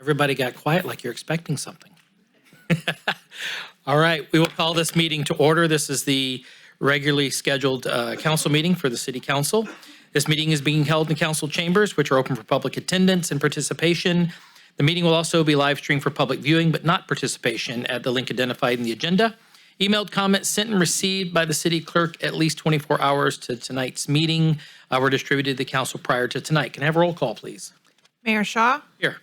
Everybody got quiet like you're expecting something. All right, we will call this meeting to order. This is the regularly scheduled council meeting for the City Council. This meeting is being held in council chambers, which are open for public attendance and participation. The meeting will also be live streamed for public viewing, but not participation at the link identified in the agenda. Emailed comments sent and received by the city clerk at least 24 hours to tonight's meeting were distributed to the council prior to tonight. Can I have a roll call, please? Mayor Shaw, Here.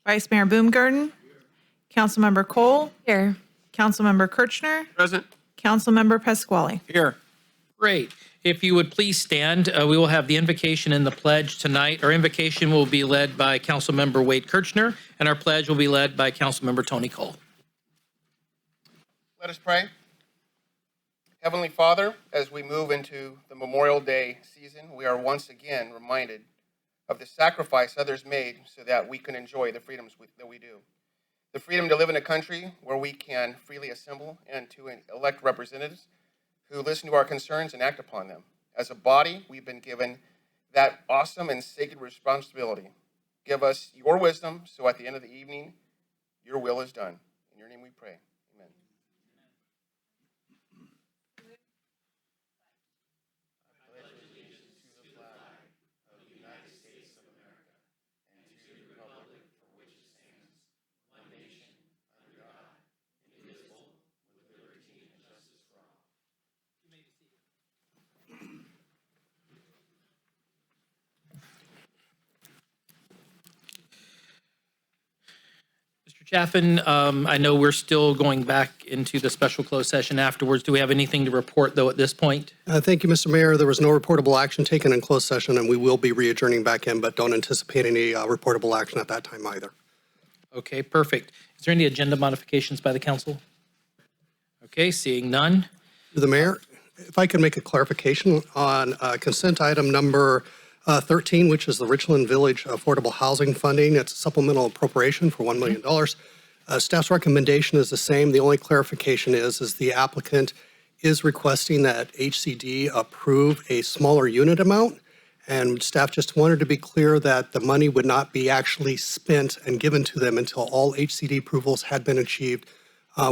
Vice Mayor Boomgarden, Councilmember Cole, Here. Councilmember Kirchner, Present. Councilmember Pasquale. Here. Great. If you would please stand, we will have the invocation and the pledge tonight. Our invocation will be led by Councilmember Wade Kirchner, and our pledge will be led by Councilmember Tony Cole. Let us pray. Heavenly Father, as we move into the Memorial Day season, we are once again reminded of the sacrifice others made so that we can enjoy the freedoms that we do. The freedom to live in a country where we can freely assemble and to elect representatives who listen to our concerns and act upon them. As a body, we've been given that awesome and sacred responsibility. Give us your wisdom so at the end of the evening, your will is done. In your name we pray. Amen. Mr. Chaffin, I know we're still going back into the special closed session afterwards. Do we have anything to report, though, at this point? Thank you, Mr. Mayor. There was no reportable action taken in closed session, and we will be re-adjourning back in, but don't anticipate any reportable action at that time either. Okay, perfect. Is there any agenda modifications by the council? Okay, seeing none. To the mayor, if I could make a clarification on consent item number 13, which is the Richland Village Affordable Housing Funding. It's a supplemental appropriation for $1 million. Staff's recommendation is the same. The only clarification is the applicant is requesting that HCD approve a smaller unit amount. And staff just wanted to be clear that the money would not be actually spent and given to them until all HCD approvals had been achieved,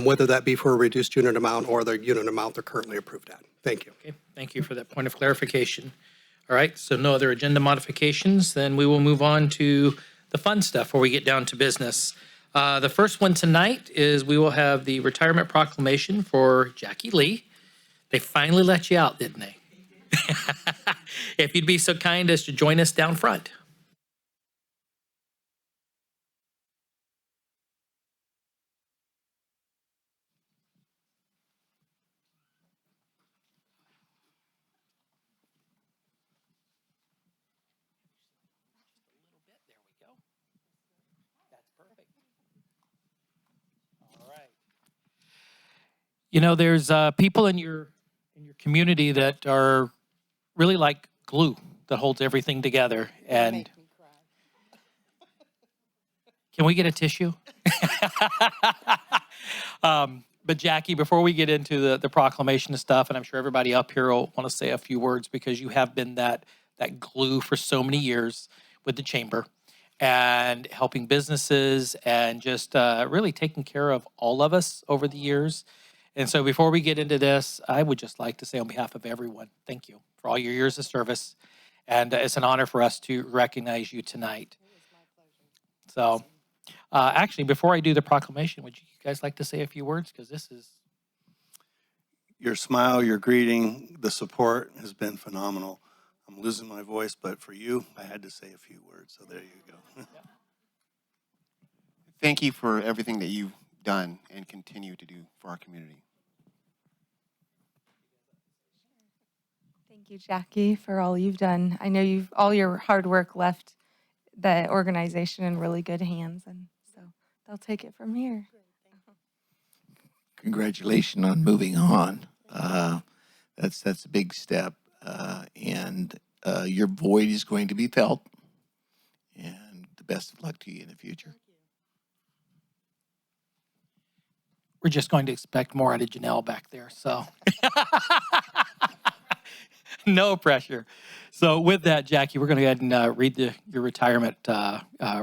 whether that be for a reduced unit amount or the unit amount they're currently approved at. Thank you. Okay, thank you for that point of clarification. All right, so no other agenda modifications, then we will move on to the fun stuff before we get down to business. The first one tonight is we will have the retirement proclamation for Jackie Lee. They finally let you out, didn't they? If you'd be so kind as to join us down front. You know, there's people in your community that are really like glue that holds everything together. And can we get a tissue? But Jackie, before we get into the proclamation and stuff, and I'm sure everybody up here will want to say a few words because you have been that glue for so many years with the chamber and helping businesses and just really taking care of all of us over the years. And so before we get into this, I would just like to say on behalf of everyone, thank you for all your years of service. And it's an honor for us to recognize you tonight. So actually, before I do the proclamation, would you guys like to say a few words? Because this is... Your smile, your greeting, the support has been phenomenal. I'm losing my voice, but for you, I had to say a few words. So there you go. Thank you for everything that you've done and continue to do for our community. Thank you, Jackie, for all you've done. I know all your hard work left the organization in really good hands, and so they'll take it from here. Congratulations on moving on. That's a big step, and your void is going to be felt. And the best of luck to you in the future. We're just going to expect more out of Janelle back there, so. No pressure. So with that, Jackie, we're going to go ahead and read your retirement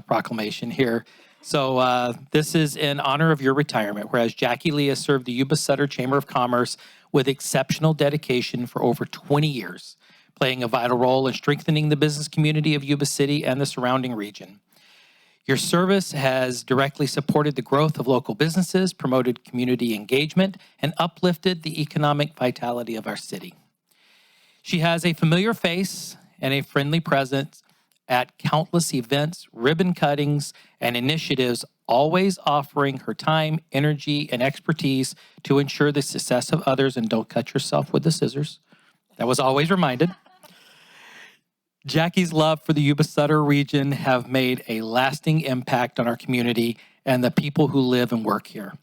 proclamation here. So this is in honor of your retirement, whereas Jackie Lee has served the Yuba Sutter Chamber of Commerce with exceptional dedication for over 20 years, playing a vital role in strengthening the business community of Yuba City and the surrounding region. Your service has directly supported the growth of local businesses, promoted community engagement, and uplifted the economic vitality of our city. She has a familiar face and a friendly presence at countless events, ribbon cuttings, and initiatives, always offering her time, energy, and expertise to ensure the success of others. And don't cut yourself with the scissors. That was always reminded. Jackie's love for the Yuba Sutter region have made a lasting impact on our community and the people who live and work here.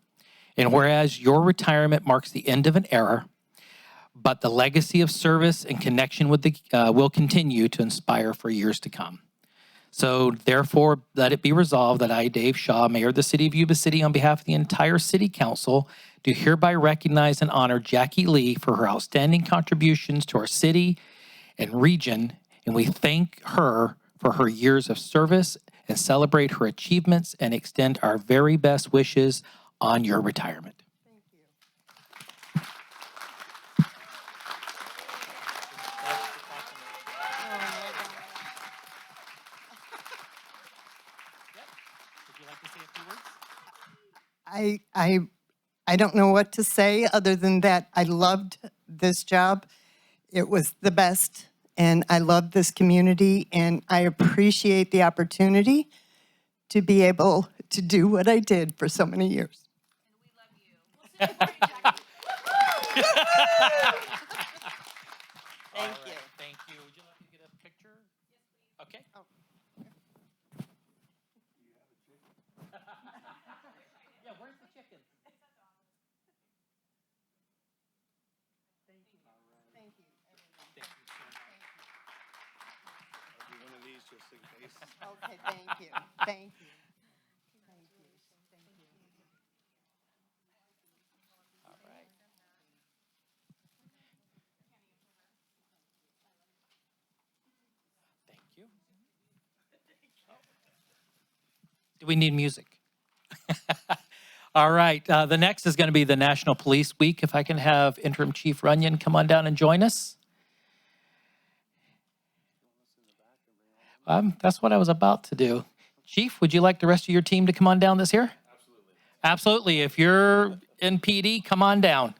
And whereas your retirement marks the end of an era, but the legacy of service and connection with the will continue to inspire for years to come. So therefore, let it be resolved that I, Dave Shaw, Mayor of the City of Yuba City, on behalf of the entire City Council, do hereby recognize and honor Jackie Lee for her outstanding contributions to our city and region, and we thank her for her years of service and celebrate her achievements and extend our very best wishes on your retirement. I don't know what to say other than that I loved this job. It was the best, and I love this community, and I appreciate the opportunity to be able to do what I did for so many years. Thank you. Thank you. Would you like to get a picture? Okay. Yeah, where's the chicken? Thank you. Thank you so much. I'll do one of these just in case. Okay, thank you. Thank you. Thank you. Thank you. All right. Thank you. Do we need music? All right. The next is going to be the National Police Week. If I can have Interim Chief Runyon come on down and join us. That's what I was about to do. Chief, would you like the rest of your team to come on down this year? Absolutely. Absolutely. If you're in PD, come on down.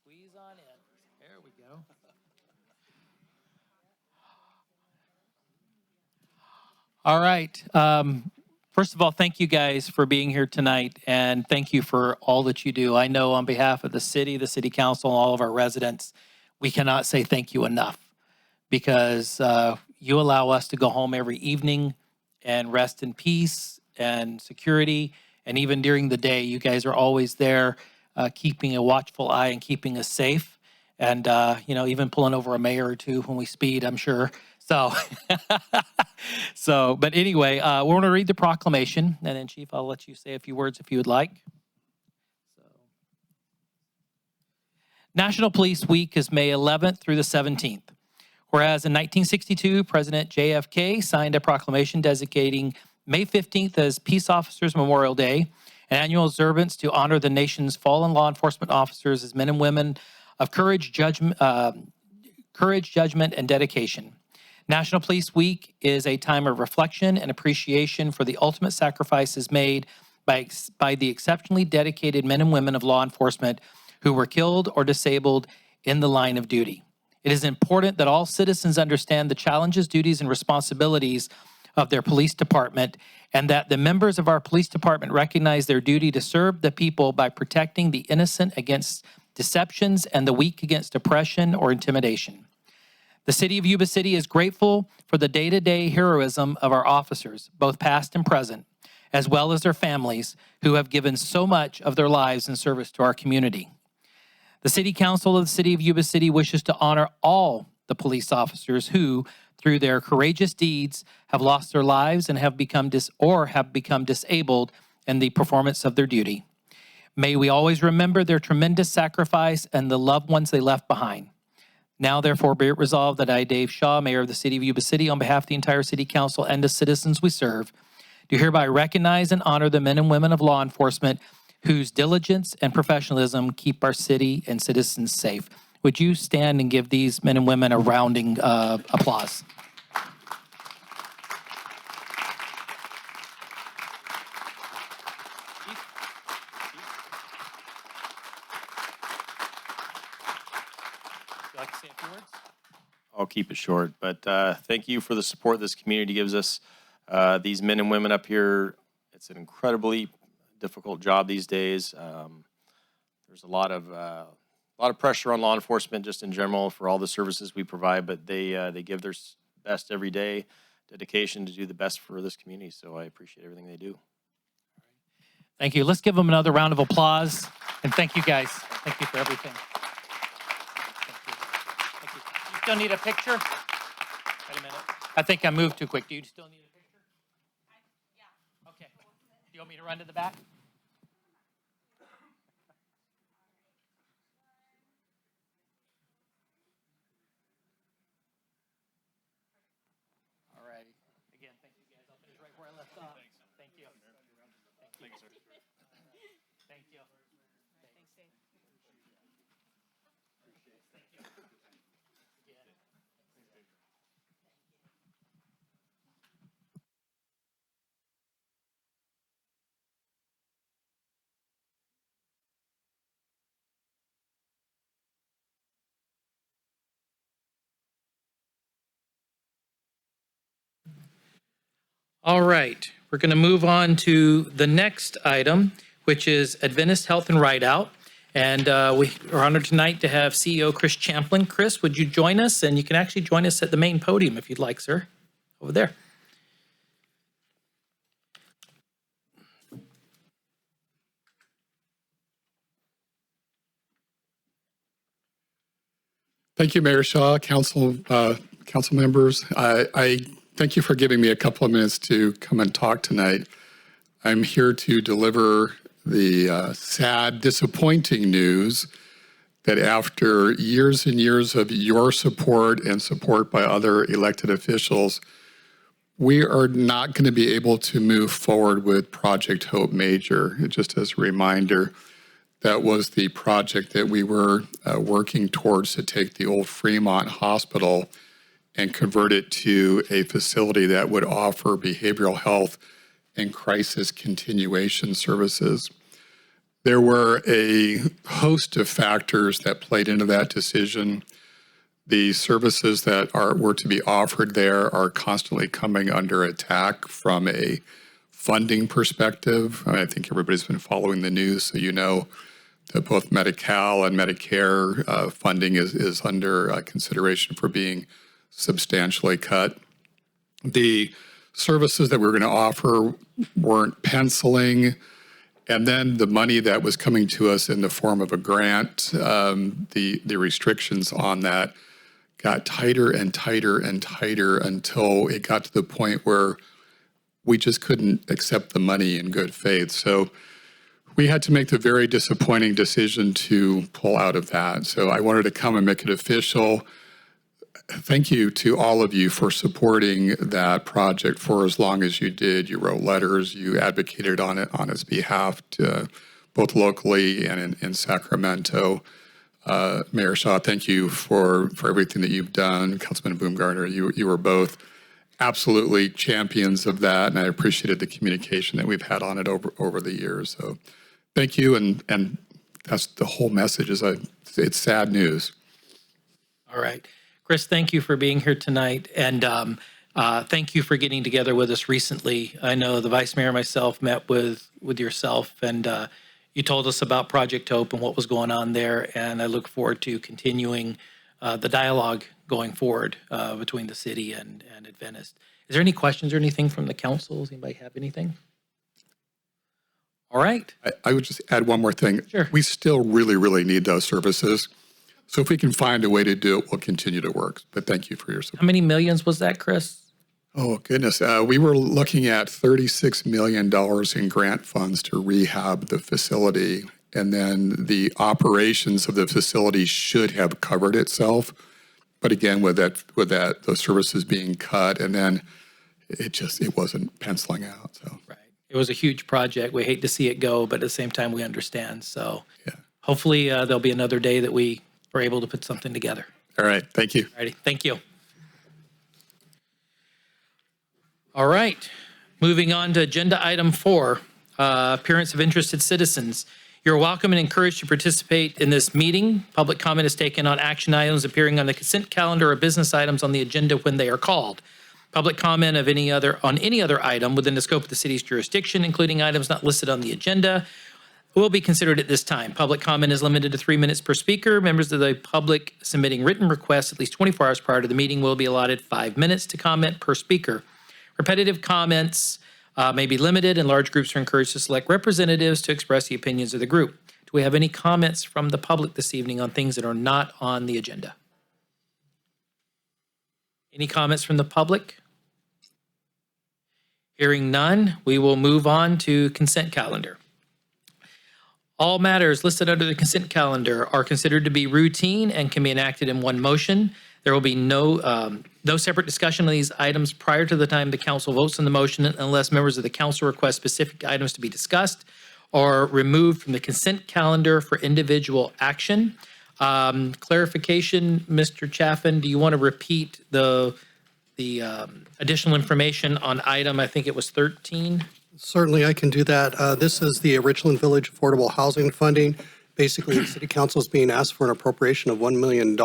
Squeeze on in. There we go. All right. First of all, thank you guys for being here tonight, and thank you for all that you do. I know on behalf of the city council, and all of our residents, we cannot say thank you enough, because you allow us to go home every evening and rest in peace and security. And even during the day, you guys are always there, keeping a watchful eye and keeping us safe. And, even pulling over a mayor or two when we speed, I'm sure. But anyway, we're going to read the proclamation, and then Chief, I'll let you say a few words if you would like. National Police Week is May 11th through the 17th. Whereas in 1962, President JFK signed a proclamation designating May 15th as Peace Officers Memorial Day, an annual observance to honor the nation's fallen law enforcement officers as men and women of courage, judgment, and dedication. National Police Week is a time of reflection and appreciation for the ultimate sacrifices made by the exceptionally dedicated men and women of law enforcement who were killed or disabled in the line of duty. It is important that all citizens understand the challenges, duties, and responsibilities of their police department, and that the members of our police department recognize their duty to serve the people by protecting the innocent against deceptions and the weak against oppression or intimidation. The City of Yuba City is grateful for the day-to-day heroism of our officers, both past and present, as well as their families, who have given so much of their lives in service to our community. The City Council of the City of Yuba City wishes to honor all the police officers who, through their courageous deeds, have lost their lives and have become disabled in the performance of their duty. May we always remember their tremendous sacrifice and the loved ones they left behind. Now, therefore, be it resolved that I, Dave Shaw, Mayor of the City of Yuba City, on behalf of the entire City Council and the citizens we serve, do hereby recognize and honor the men and women of law enforcement whose diligence and professionalism keep our city and citizens safe. Would you stand and give these men and women a rounding applause? Would you like to say a few words? I'll keep it short, but thank you for the support this community gives us. These men and women up here, it's an incredibly difficult job these days. There's a lot of pressure on law enforcement just in general for all the services we provide, but they give their best every day, dedication to do the best for this community. So I appreciate everything they do. Thank you. Let's give them another round of applause. And thank you, guys. Thank you for everything. Thank you. Thank you. You still need a picture? Wait a minute. I think I moved too quick. Do you still need a picture? Yeah. Okay. Do you want me to run to the back? All righty. Again, thank you, guys. I'll finish right where I left off. Thank you. Thank you. Thank you. Thanks, Dave. Thank you. Again. All right, we're going to move on to the next item, which is Adventist Health and Rideout. And we are honored tonight to have CEO Chris Champlin. Chris, would you join us? And you can actually join us at the main podium if you'd like, sir, over there. Thank you, Mayor Shaw, council members. I thank you for giving me a couple of minutes to come and talk tonight. I'm here to deliver the sad, disappointing news that after years and years of your support and support by other elected officials, we are not going to be able to move forward with Project Hope Major. Just as a reminder, that was the project that we were working towards to take the old Fremont Hospital and convert it to a facility that would offer behavioral health and crisis continuation services. There were a host of factors that played into that decision. The services that were to be offered there are constantly coming under attack from a funding perspective. I think everybody's been following the news, so you know that both Medi-Cal and Medicare funding is under consideration for being substantially cut. The services that we were going to offer weren't penciling. And then the money that was coming to us in the form of a grant, the restrictions on that got tighter and tighter and tighter until it got to the point where we just couldn't accept the money in good faith. So we had to make the very disappointing decision to pull out of that. So I wanted to come and make it official. Thank you to all of you for supporting that project for as long as you did. You wrote letters, you advocated on its behalf, both locally and in Sacramento. Mayor Shaw, thank you for everything that you've done. Councilman Baumgartner, you were both absolutely champions of that, and I appreciated the communication that we've had on it over the years. So thank you, and that's the whole message. It's sad news. All right. Chris, thank you for being here tonight, and thank you for getting together with us recently. I know the Vice Mayor and myself met with yourself, and you told us about Project Hope and what was going on there, and I look forward to continuing the dialogue going forward between the city and Adventist. Is there any questions or anything from the council? Does anybody have anything? All right. I would just add one more thing. Sure. We still really, really need those services. So if we can find a way to do it, we'll continue to work. But thank you for your support. How many millions was that, Chris? Oh, goodness. We were looking at $36 million in grant funds to rehab the facility. And then the operations of the facility should have covered itself. But again, with that, those services being cut, and then it wasn't penciling out. So Right. It was a huge project. We hate to see it go, but at the same time, we understand. So yeah. hopefully there'll be another day that we are able to put something together. All right. Thank you. Alrighty. Thank you. All right. Moving on to agenda item 4, appearance of interested citizens. You're welcome and encouraged to participate in this meeting. Public comment is taken on action items appearing on the consent calendar or business items on the agenda when they are called. Public comment on any other item within the scope of the city's jurisdiction, including items not listed on the agenda, will be considered at this time. Public comment is limited to 3 minutes per speaker. Members of the public submitting written requests at least 24 hours prior to the meeting will be allotted 5 minutes to comment per speaker. Repetitive comments may be limited, and large groups are encouraged to select representatives to express the opinions of the group. Do we have any comments from the public this evening on things that are not on the agenda? Any comments from the public? Hearing none, we will move on to consent calendar. All matters listed under the consent calendar are considered to be routine and can be enacted in one motion. There will be no separate discussion of these items prior to the time the council votes on the motion unless members of the council request specific items to be discussed or removed from the consent calendar for individual action. Clarification, Mr. Chaffin, do you want to repeat the additional information on item, I think it was 13? Certainly, I can do that. This is the Richland Village Affordable Housing Funding. Basically, the city council is being asked for an appropriation of $1 million,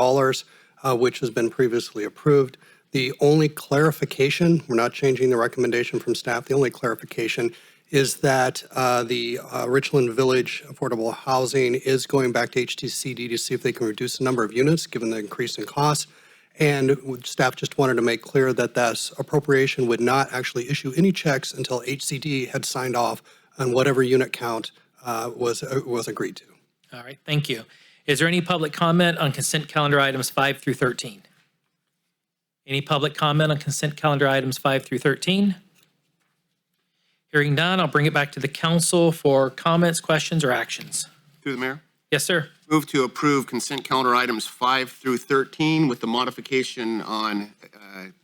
which has been previously approved. The only clarification, we're not changing the recommendation from staff, the only clarification is that the Richland Village Affordable Housing is going back to HTCD to see if they can reduce the number of units given the increase in costs. And staff just wanted to make clear that this appropriation would not actually issue any checks until HCD had signed off on whatever unit count was agreed to. All right, thank you. Is there any public comment on consent calendar items 5 through 13? Any public comment on consent calendar items 5 through 13? Hearing none, I'll bring it back to the council for comments, questions, or actions. Through the mayor. Yes, sir. Move to approve consent calendar items 5 through 13 with the modification on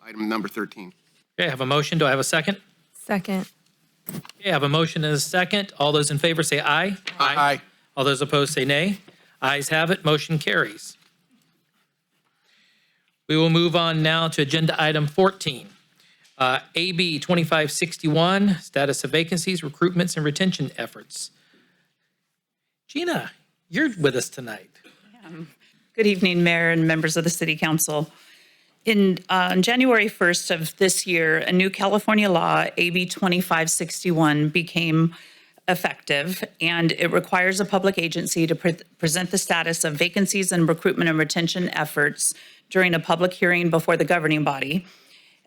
item number 13. Okay, I have a motion. Do I have a second? Second. Okay, I have a motion and a second. All those in favor say aye. Aye. All those opposed say nay. Ayes have it. Motion carries. We will move on now to agenda item 14. AB 2561, status of vacancies, recruitments, and retention efforts. Gina, you're with us tonight. Good evening, Mayor and members of the City Council. On January 1st of this year, a new California law, AB 2561, became effective, and it requires a public agency to present the status of vacancies and recruitment and retention efforts during a public hearing before the governing body,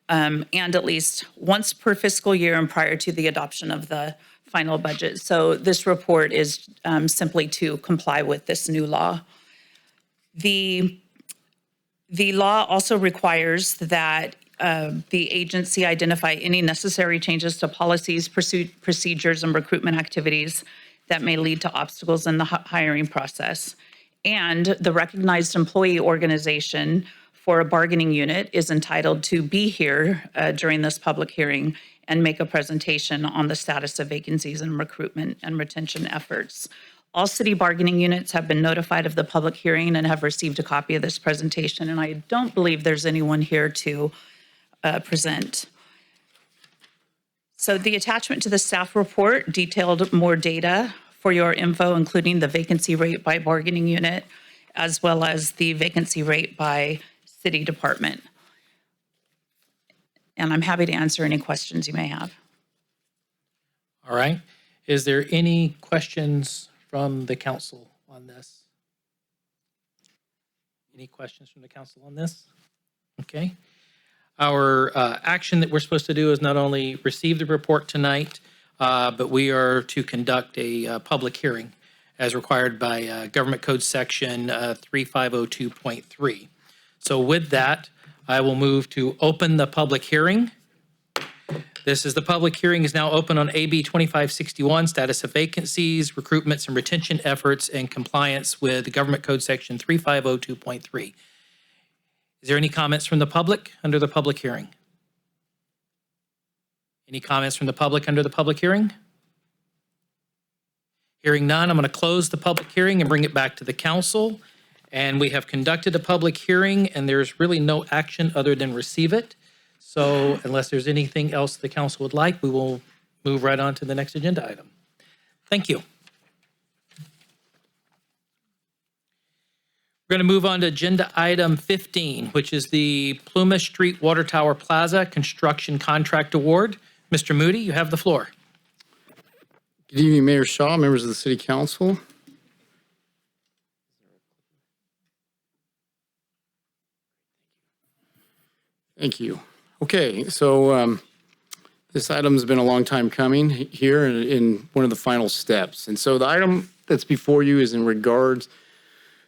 and at least once per fiscal year and prior to the adoption of the final budget. So this report is simply to comply with this new law. The law also requires that the agency identify any necessary changes to policies, procedures, and recruitment activities that may lead to obstacles in the hiring process. And the recognized employee organization for a bargaining unit is entitled to be here during this public hearing and make a presentation on the status of vacancies and recruitment and retention efforts. All city bargaining units have been notified of the public hearing and have received a copy of this presentation, and I don't believe there's anyone here to present. So the attachment to the staff report detailed more data for your info, including the vacancy rate by bargaining unit, as well as the vacancy rate by city department. And I'm happy to answer any questions you may have. All right. Is there any questions from the council on this? Any questions from the council on this? Okay. Our action that we're supposed to do is not only receive the report tonight, but we are to conduct a public hearing as required by Government Code Section 3502.3. So with that, I will move to open the public hearing. The public hearing is now open on AB 2561, status of vacancies, recruitments and retention efforts in compliance with the Government Code Section 3502.3. Is there any comments from the public under the public hearing? Any comments from the public under the public hearing? Hearing none, I'm going to close the public hearing and bring it back to the council. And we have conducted a public hearing, and there's really no action other than receive it. So unless there's anything else the council would like, we will move right on to the next agenda item. Thank you. We're going to move on to agenda item 15, which is the Plumas Street Water Tower Plaza Construction Contract Award. Mr. Moody, you have the floor. Good evening, Mayor Shaw, members of the City Council. Thank you. Okay, so this item's been a long time coming here in one of the final steps. And so the item that's before you is in regards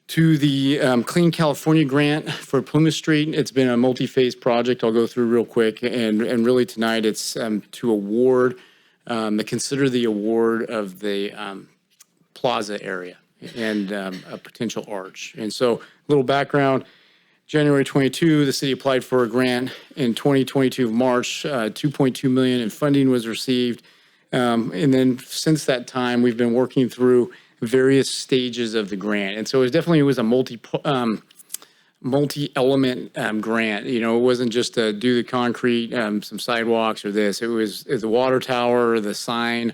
to the Clean California grant for Plumas Street. It's been a multi-phase project. I'll go through real quick. And really tonight it's to award, consider the award of the Plaza area and a potential arch. And so a little background. January 22, the city applied for a grant. In 2022 March, $2.2 million in funding was received. And then since that time, we've been working through various stages of the grant. And so it was a multi-element grant. You know, it wasn't just to do the concrete, some sidewalks or this. It was the water tower, the sign,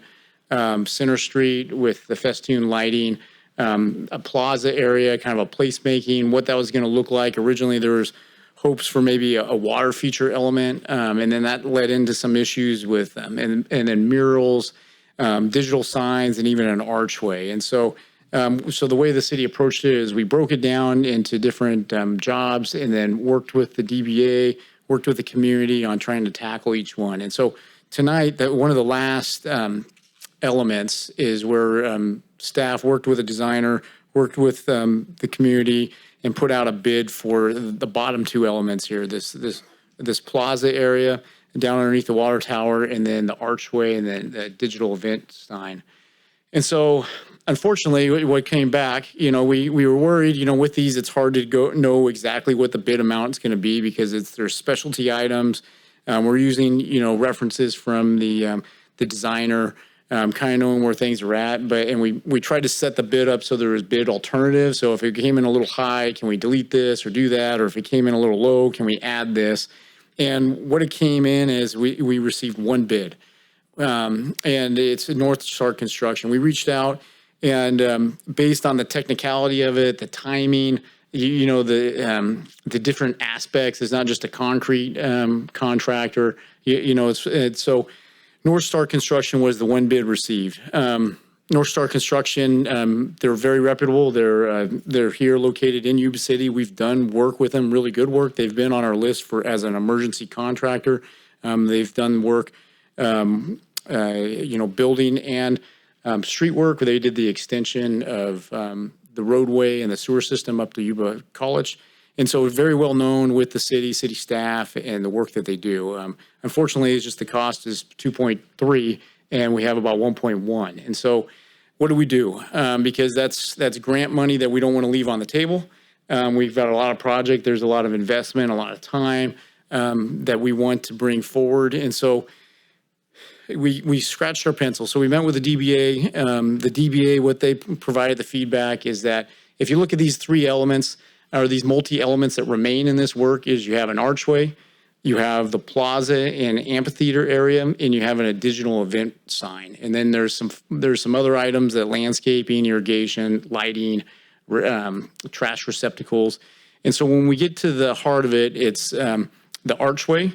Center Street with the festoon lighting, a plaza area, kind of a placemaking, what that was going to look like. Originally, there was hopes for maybe a water feature element, and then that led into some issues with and then murals, digital signs, and even an archway. And so the way the city approached it is we broke it down into different jobs and then worked with the DBA, worked with the community on trying to tackle each one. And so tonight, one of the last elements is where staff worked with a designer, worked with the community, and put out a bid for the bottom two elements here, this plaza area down underneath the water tower, and then the archway, and then the digital event sign. And so, unfortunately, what came back, you know, we were worried, you know, with these, it's hard to know exactly what the bid amount is going to be because there's specialty items. We're using, you know, references from the designer, kind of knowing where things are at. And we tried to set the bid up so there was bid alternatives. So if it came in a little high, can we delete this or do that? Or if it came in a little low, can we add this? And what it came in is we received one bid. And it's North Star Construction. We reached out and based on the technicality of it, the timing, you know, the different aspects, it's not just a concrete contractor, you know, it's so North Star Construction was the one bid received. North Star Construction, they're very reputable. They're here located in Yuba City. We've done work with them, really good work. They've been on our list as an emergency contractor. They've done work, you know, building and street work. They did the extension of the roadway and the sewer system up to Yuba College. And so very well known with the city staff and the work that they do. Unfortunately, it's just the cost is 2.3 and we have about 1.1. And so what do we do? Because that's grant money that we don't want to leave on the table. We've got a lot of project. There's a lot of investment, a lot of time that we want to bring forward. And so we scratched our pencil. So we met with the DBA. The DBA, what they provided the feedback is that if you look at these three elements, or these multi-elements that remain in this work, is you have an archway, you have the plaza and amphitheater area, and you have a digital event sign. And then there's some other items that landscaping, irrigation, lighting, trash receptacles. And so when we get to the heart of it, it's the archway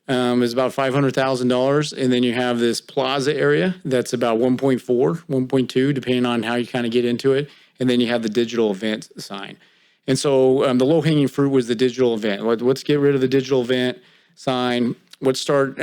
is about $500,000. And then you have this plaza area that's about 1.4, 1.2, depending on how you kind of get into it. And then you have the digital event sign. And so the low-hanging fruit was the digital event. Let's get rid of the digital event sign. Let's start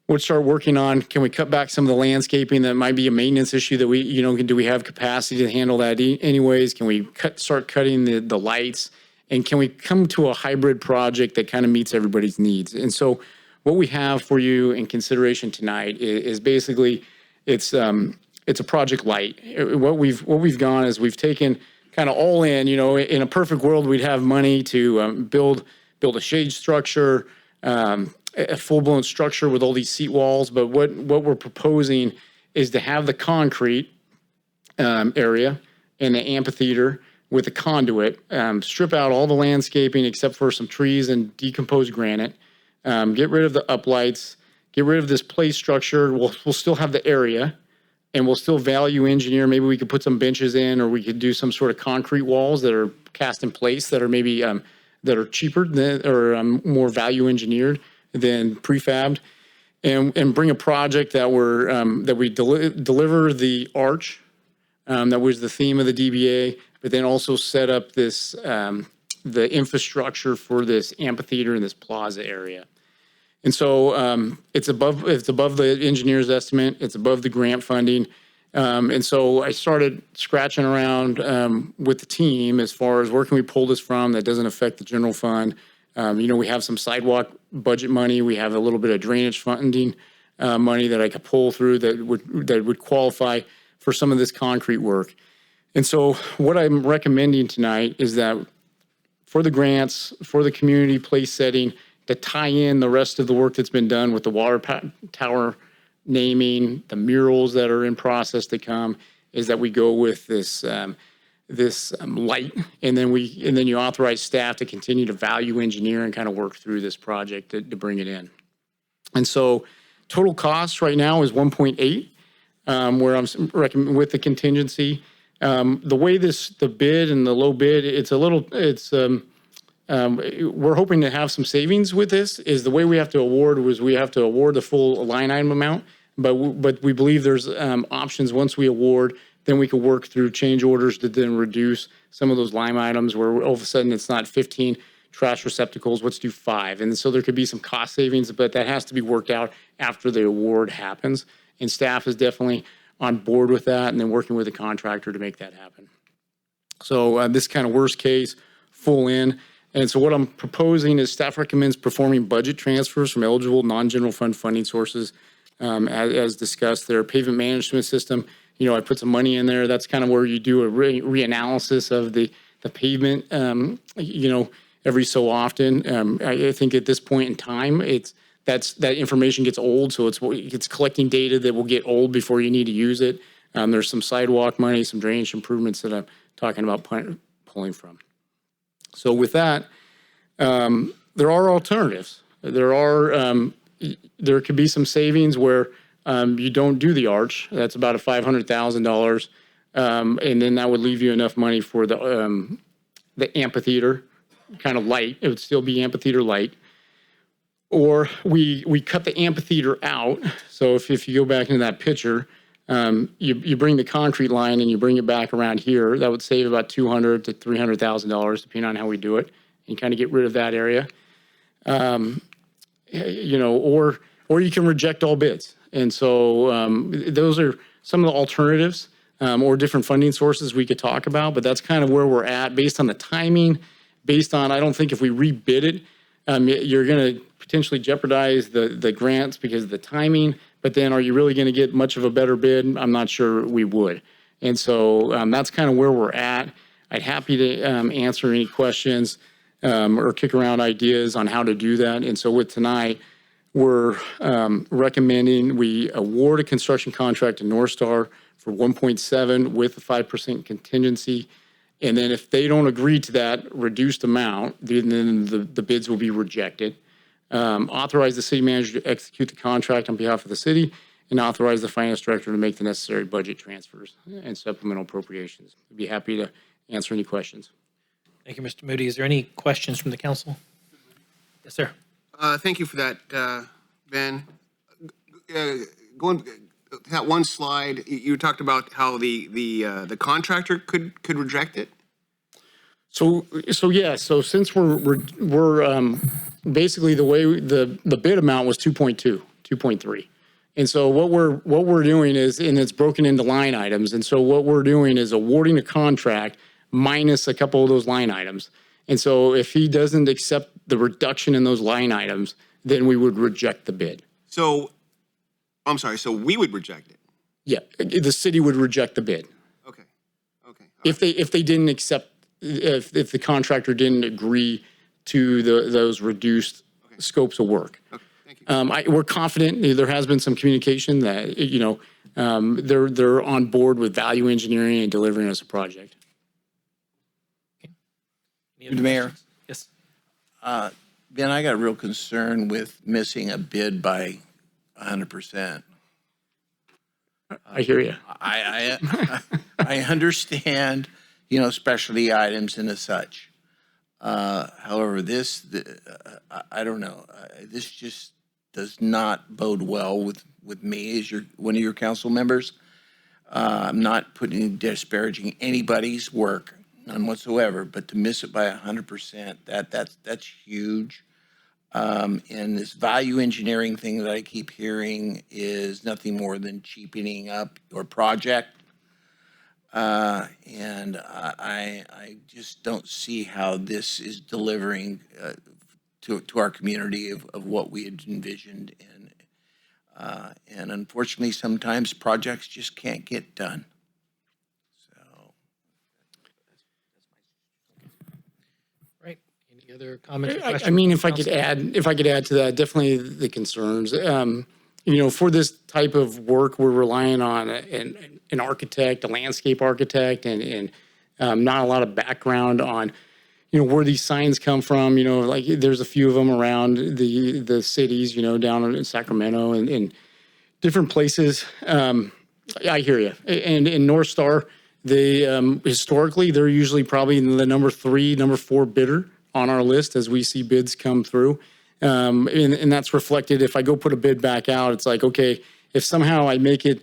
would start working on, can we cut back some of the landscaping that might be a maintenance issue that we, do we have capacity to handle that anyways? Can we start cutting the lights? And can we come to a hybrid project that kind of meets everybody's needs? And so what we have for you in consideration tonight is basically, it's a project light. What we've gone is we've taken kind of all in, in a perfect world, we'd have money to build a shade structure, a full-blown structure with all these seat walls. But what we're proposing is to have the concrete area and the amphitheater with the conduit, strip out all the landscaping except for some trees and decomposed granite, get rid of the uplights, get rid of this play structure. We'll still have the area, and we'll still value engineer. Maybe we could put some benches in, or we could do some sort of concrete walls that are cast in place that are maybe that are cheaper or more value engineered than prefabbed, and bring a project that we deliver the arch that was the theme of the DBA, but then also set up this the infrastructure for this amphitheater and this plaza area. And so it's above the engineer's estimate. It's above the grant funding. And so I started scratching around with the team as far as where can we pull this from that doesn't affect the general fund. We have some sidewalk budget money. We have a little bit of drainage funding money that I could pull through that would qualify for some of this concrete work. And so what I'm recommending tonight is that for the grants, for the community place setting, to tie in the rest of the work that's been done with the water tower naming, the murals that are in process to come, is that we go with this light, and then you authorize staff to continue to value engineer and kind of work through this project to bring it in. And so total cost right now is 1.8, where I'm with the contingency. The way the bid and the low bid, we're hoping to have some savings with this. Is the way we have to award the full line item amount, but we believe there's options once we award. Then we can work through change orders to then reduce some of those line items where all of a sudden it's not 15 trash receptacles, let's do 5. And so there could be some cost savings, but that has to be worked out after the award happens. And staff is definitely on board with that, and then working with the contractor to make that happen. So this kind of worst case, full in. And so what I'm proposing is staff recommends performing budget transfers from eligible non-general fund funding sources as discussed there. Pavement management system, I put some money in there. That's kind of where you do a reanalysis of the pavement, every so often. I think at this point in time, that information gets old. So it's collecting data that will get old before you need to use it. There's some sidewalk money, some drainage improvements that I'm talking about pulling from. So with that, there are alternatives. There could be some savings where you don't do the arch. That's about $500,000, and then that would leave you enough money for the amphitheater, kind of light. It would still be amphitheater light. Or we cut the amphitheater out. So if you go back into that picture, you bring the concrete line and you bring it back around here. That would save about $200,000 to $300,000, depending on how we do it, and kind of get rid of that area. Or you can reject all bids. And so those are some of the alternatives or different funding sources we could talk about. But that's kind of where we're at based on the timing. I don't think if we rebid it, you're going to potentially jeopardize the grants because of the timing. But then are you really going to get much of a better bid? I'm not sure we would. And so that's kind of where we're at. I'd happy to answer any questions or kick around ideas on how to do that. And so with tonight, we're recommending we award a construction contract to North Star for 1.7 with a 5% contingency. And then if they don't agree to that reduced amount, then the bids will be rejected. Authorize the city manager to execute the contract on behalf of the city, and authorize the finance director to make the necessary budget transfers and supplemental appropriations. I'd be happy to answer any questions. Thank you, Mr. Moody. Is there any questions from the council? Yes, sir. Thank you for that, Ben. Going to that one slide, you talked about how the contractor could reject it. So since we're basically the way the bid amount was 2.2 2.3. And so what we're doing is, and it's broken into line items. And so what we're doing is awarding a contract minus a couple of those line items. And so if he doesn't accept the reduction in those line items, then we would reject the bid. So, I'm sorry, so we would reject it? Yeah, the city would reject the bid. Okay, okay. If they didn't accept, if the contractor didn't agree to those reduced scopes of work. Okay, thank you. We're confident, there has been some communication that, they're on board with value engineering and delivering us a project. Any other Mayor. questions? Yes. Ben, I got real concern with missing a bid by 100%. I hear you. I understand, specialty items and as such. However, I don't know. This just does not bode well with me as one of your council members. I'm not disparaging anybody's work, none whatsoever, but to miss it by 100%, that's huge. And this value engineering thing that I keep hearing is nothing more than cheapening up your project. And I just don't see how this is delivering to our community of what we had envisioned. And unfortunately, sometimes projects just can't get done. So. Right. Any other comments or questions? I mean, if I Council? could add to that, definitely the concerns. For this type of work, we're relying on an architect, a landscape architect, and not a lot of background on, where these signs come from. Like there's a few of them around the cities, down in Sacramento and different places. I hear you. And in North Star, they historically, they're usually probably the number 3, number 4 bidder on our list as we see bids come through. And that's reflected. If I go put a bid back out, it's like, okay, if somehow I make it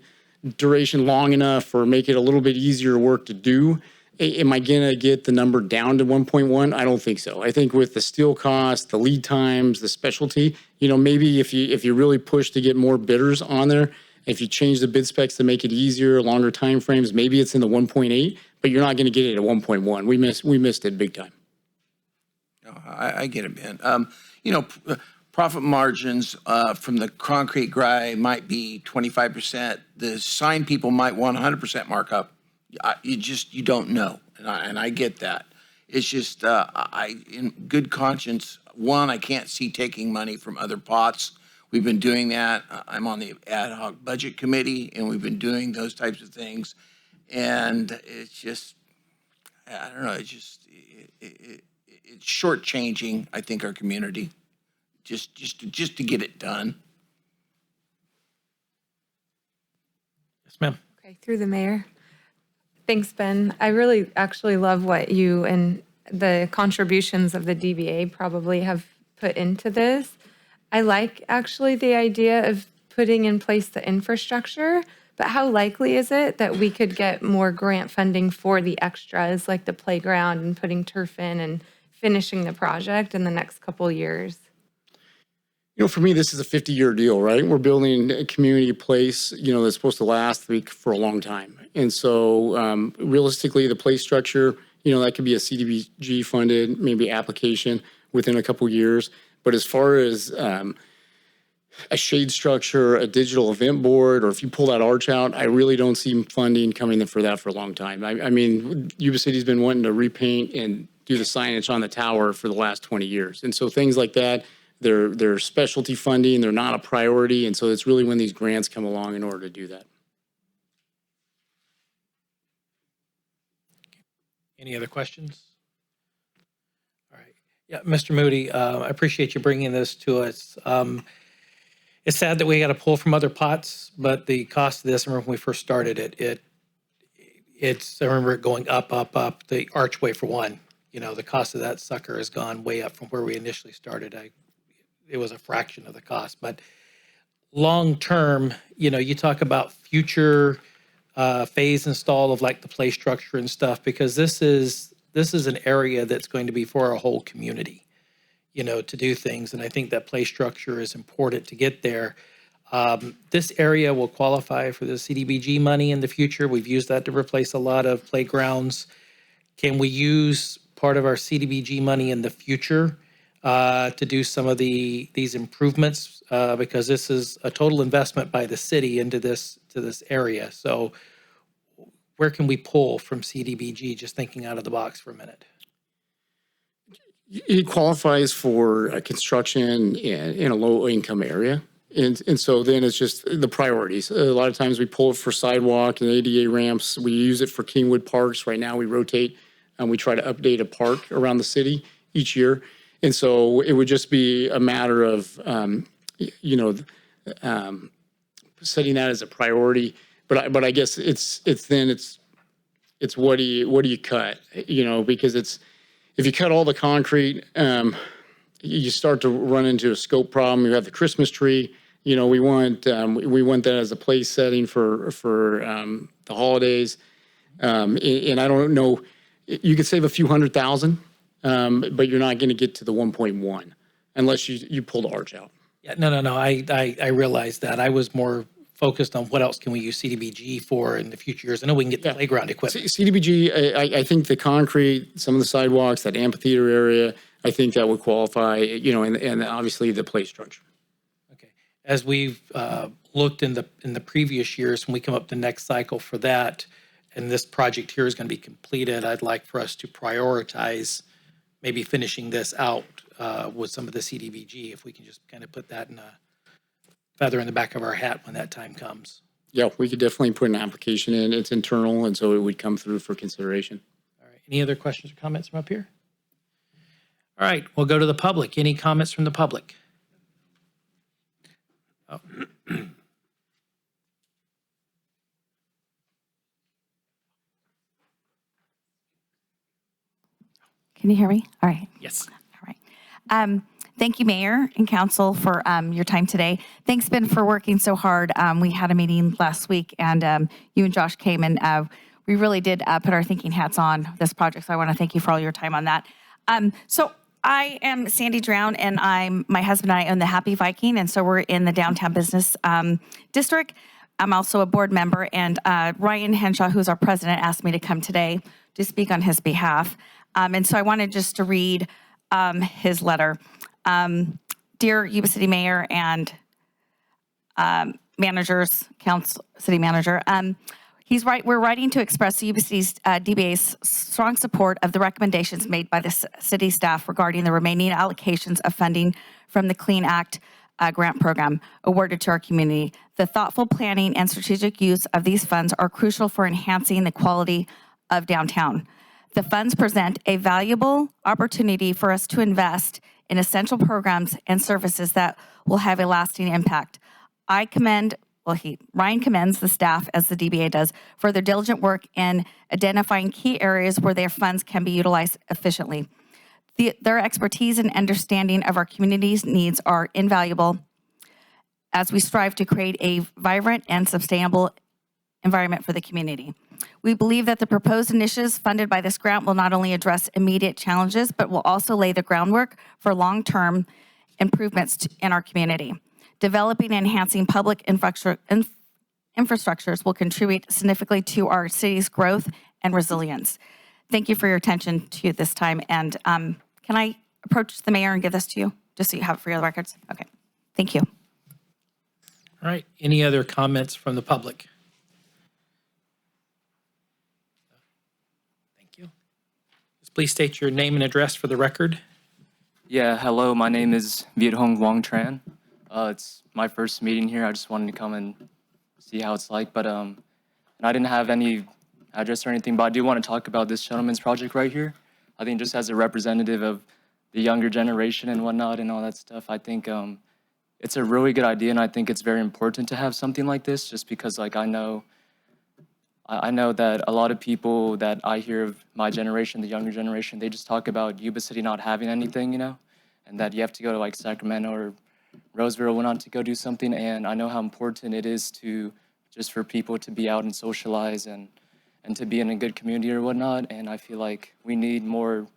duration long enough or make it a little bit easier work to do, am I going to get the number down to 1.1? I don't think so. I think with the steel cost, the lead times, the specialty, maybe if you really push to get more bidders on there, if you change the bid specs to make it easier, longer time frames, maybe it's in the 1.8, but you're not going to get it at 1.1. We missed it big time. I get it, man. Profit margins from the concrete guy might be 25%. The sign people might want 100% markup. You don't know, and I get that. It's just in good conscience, one, I can't see taking money from other pots. We've been doing that. I'm on the ad hoc budget committee, and we've been doing those types of things. And it's just, I don't know. It's shortchanging, I think, our community, just to get it done. Yes, ma'am. Okay, through the mayor. Thanks, Ben. I really actually love what you and the contributions of the DBA probably have put into this. I like actually the idea of putting in place the infrastructure, but how likely is it that we could get more grant funding for the extras like the playground and putting turf in and finishing the project in the next couple years? For me, this is a 50-year deal, right? We're building a community place, that's supposed to last for a long time. And so realistically, the play structure, that could be a CDBG funded, maybe application within a couple years. But as far as a shade structure, a digital event board, or if you pull that arch out, I really don't see funding coming in for that for a long time. I mean, Yuba City's been wanting to repaint and do the signage on the tower for the last 20 years. And so things like that, they're specialty funding, they're not a priority. And so it's really when these grants come along in order to do that. Any other questions? All right. Yeah, Mr. Moody, I appreciate you bringing this to us. It's sad that we got to pull from other pots, but the cost of this, I remember when we first started it, I remember it going up, the archway for one. The cost of that sucker has gone way up from where we initially started. It was a fraction of the cost, but long term, you talk about future phase install of like the play structure and stuff, because this is an area that's going to be for our whole community, to do things. And I think that play structure is important to get there. This area will qualify for the CDBG money in the future. We've used that to replace a lot of playgrounds. Can we use part of our CDBG money in the future to do some of these improvements? Because this is a total investment by the city into this area. So where can we pull from CDBG? Just thinking out of the box for a minute. It qualifies for construction in a low-income area. And so then it's just the priorities. A lot of times we pull it for sidewalk and ADA ramps. We use it for Kingwood Parks. Right now we rotate and we try to update a park around the city each year. And so it would just be a matter of, setting that as a priority. But I guess it's what do you cut? Because if you cut all the concrete, you start to run into a scope problem. You have the Christmas tree. We want that as a place setting for the holidays. And I don't know, you could save a few $100,000, but you're not going to get to the 1.1 unless you pull the arch out. Yeah, no. I realize that. I was more focused on what else can we use CDBG for in the future years. I know we can get the playground equipment. CDBG, I think the concrete, some of the sidewalks, that amphitheater area, I think that would qualify, and obviously the play structure. Okay. As we've looked in the previous years, when we come up the next cycle for that, and this project here is going to be completed, I'd like for us to prioritize maybe finishing this out with some of the CDBG, if we can just kind of put that in a feather in the back of our hat when that time comes. Yeah, we could definitely put an application in. It's internal, and so it would come through for consideration. All right. Any other questions or comments from up here? All right, we'll go to the public. Any comments from the public? Oh. Can you hear me? All right. Yes. All right. Thank you, Mayor and Council, for your time today. Thanks, Ben, for working so hard. We had a meeting last week, and you and Josh came, and we really did put our thinking hats on this project, so I want to thank you for all your time on that. So I am Sandy Drown, and my husband and I own the Happy Viking, and so we're in the downtown business district. I'm also a board member, and Ryan Henshaw, who's our president, asked me to come today to speak on his behalf. And so I wanted just to read his letter. Dear Yuba City Mayor and managers, council, city manager, we're writing to express the Yuba City's DBA's strong support of the recommendations made by the city staff regarding the remaining allocations of funding from the Clean Act grant program awarded to our community. The thoughtful planning and strategic use of these funds are crucial for enhancing the quality of downtown. The funds present a valuable opportunity for us to invest in essential programs and services that will have a lasting impact. Ryan commends the staff, as the DBA does, for their diligent work in identifying key areas where their funds can be utilized efficiently. Their expertise and understanding of our community's needs are invaluable as we strive to create a vibrant and sustainable environment for the community. We believe that the proposed initiatives funded by this grant will not only address immediate challenges, but will also lay the groundwork for long-term improvements in our community. Developing and enhancing public infrastructures will contribute significantly to our city's growth and resilience. Thank you for your attention to this time. And can I approach the mayor and give this to you, just so you have it for your records? Okay, thank you. All right, any other comments from the public? Please state your name and address for the record. Yeah, hello, my name is Viet Hong Wong Tran. It's my first meeting here. I just wanted to come and see how it's like, but and I didn't have any address or anything, but I do want to talk about this gentleman's project right here. I think just as a representative of the younger generation and whatnot and all that stuff, I think it's a really good idea, and I think it's very important to have something like this, just because I know that a lot of people that I hear of my generation, the younger generation, they just talk about Yuba City not having anything, and that you have to go to Sacramento or Roseville or whatnot to go do something. And I know how important it is just for people to be out and socialize and to be in a good community or whatnot. And I feel like we need more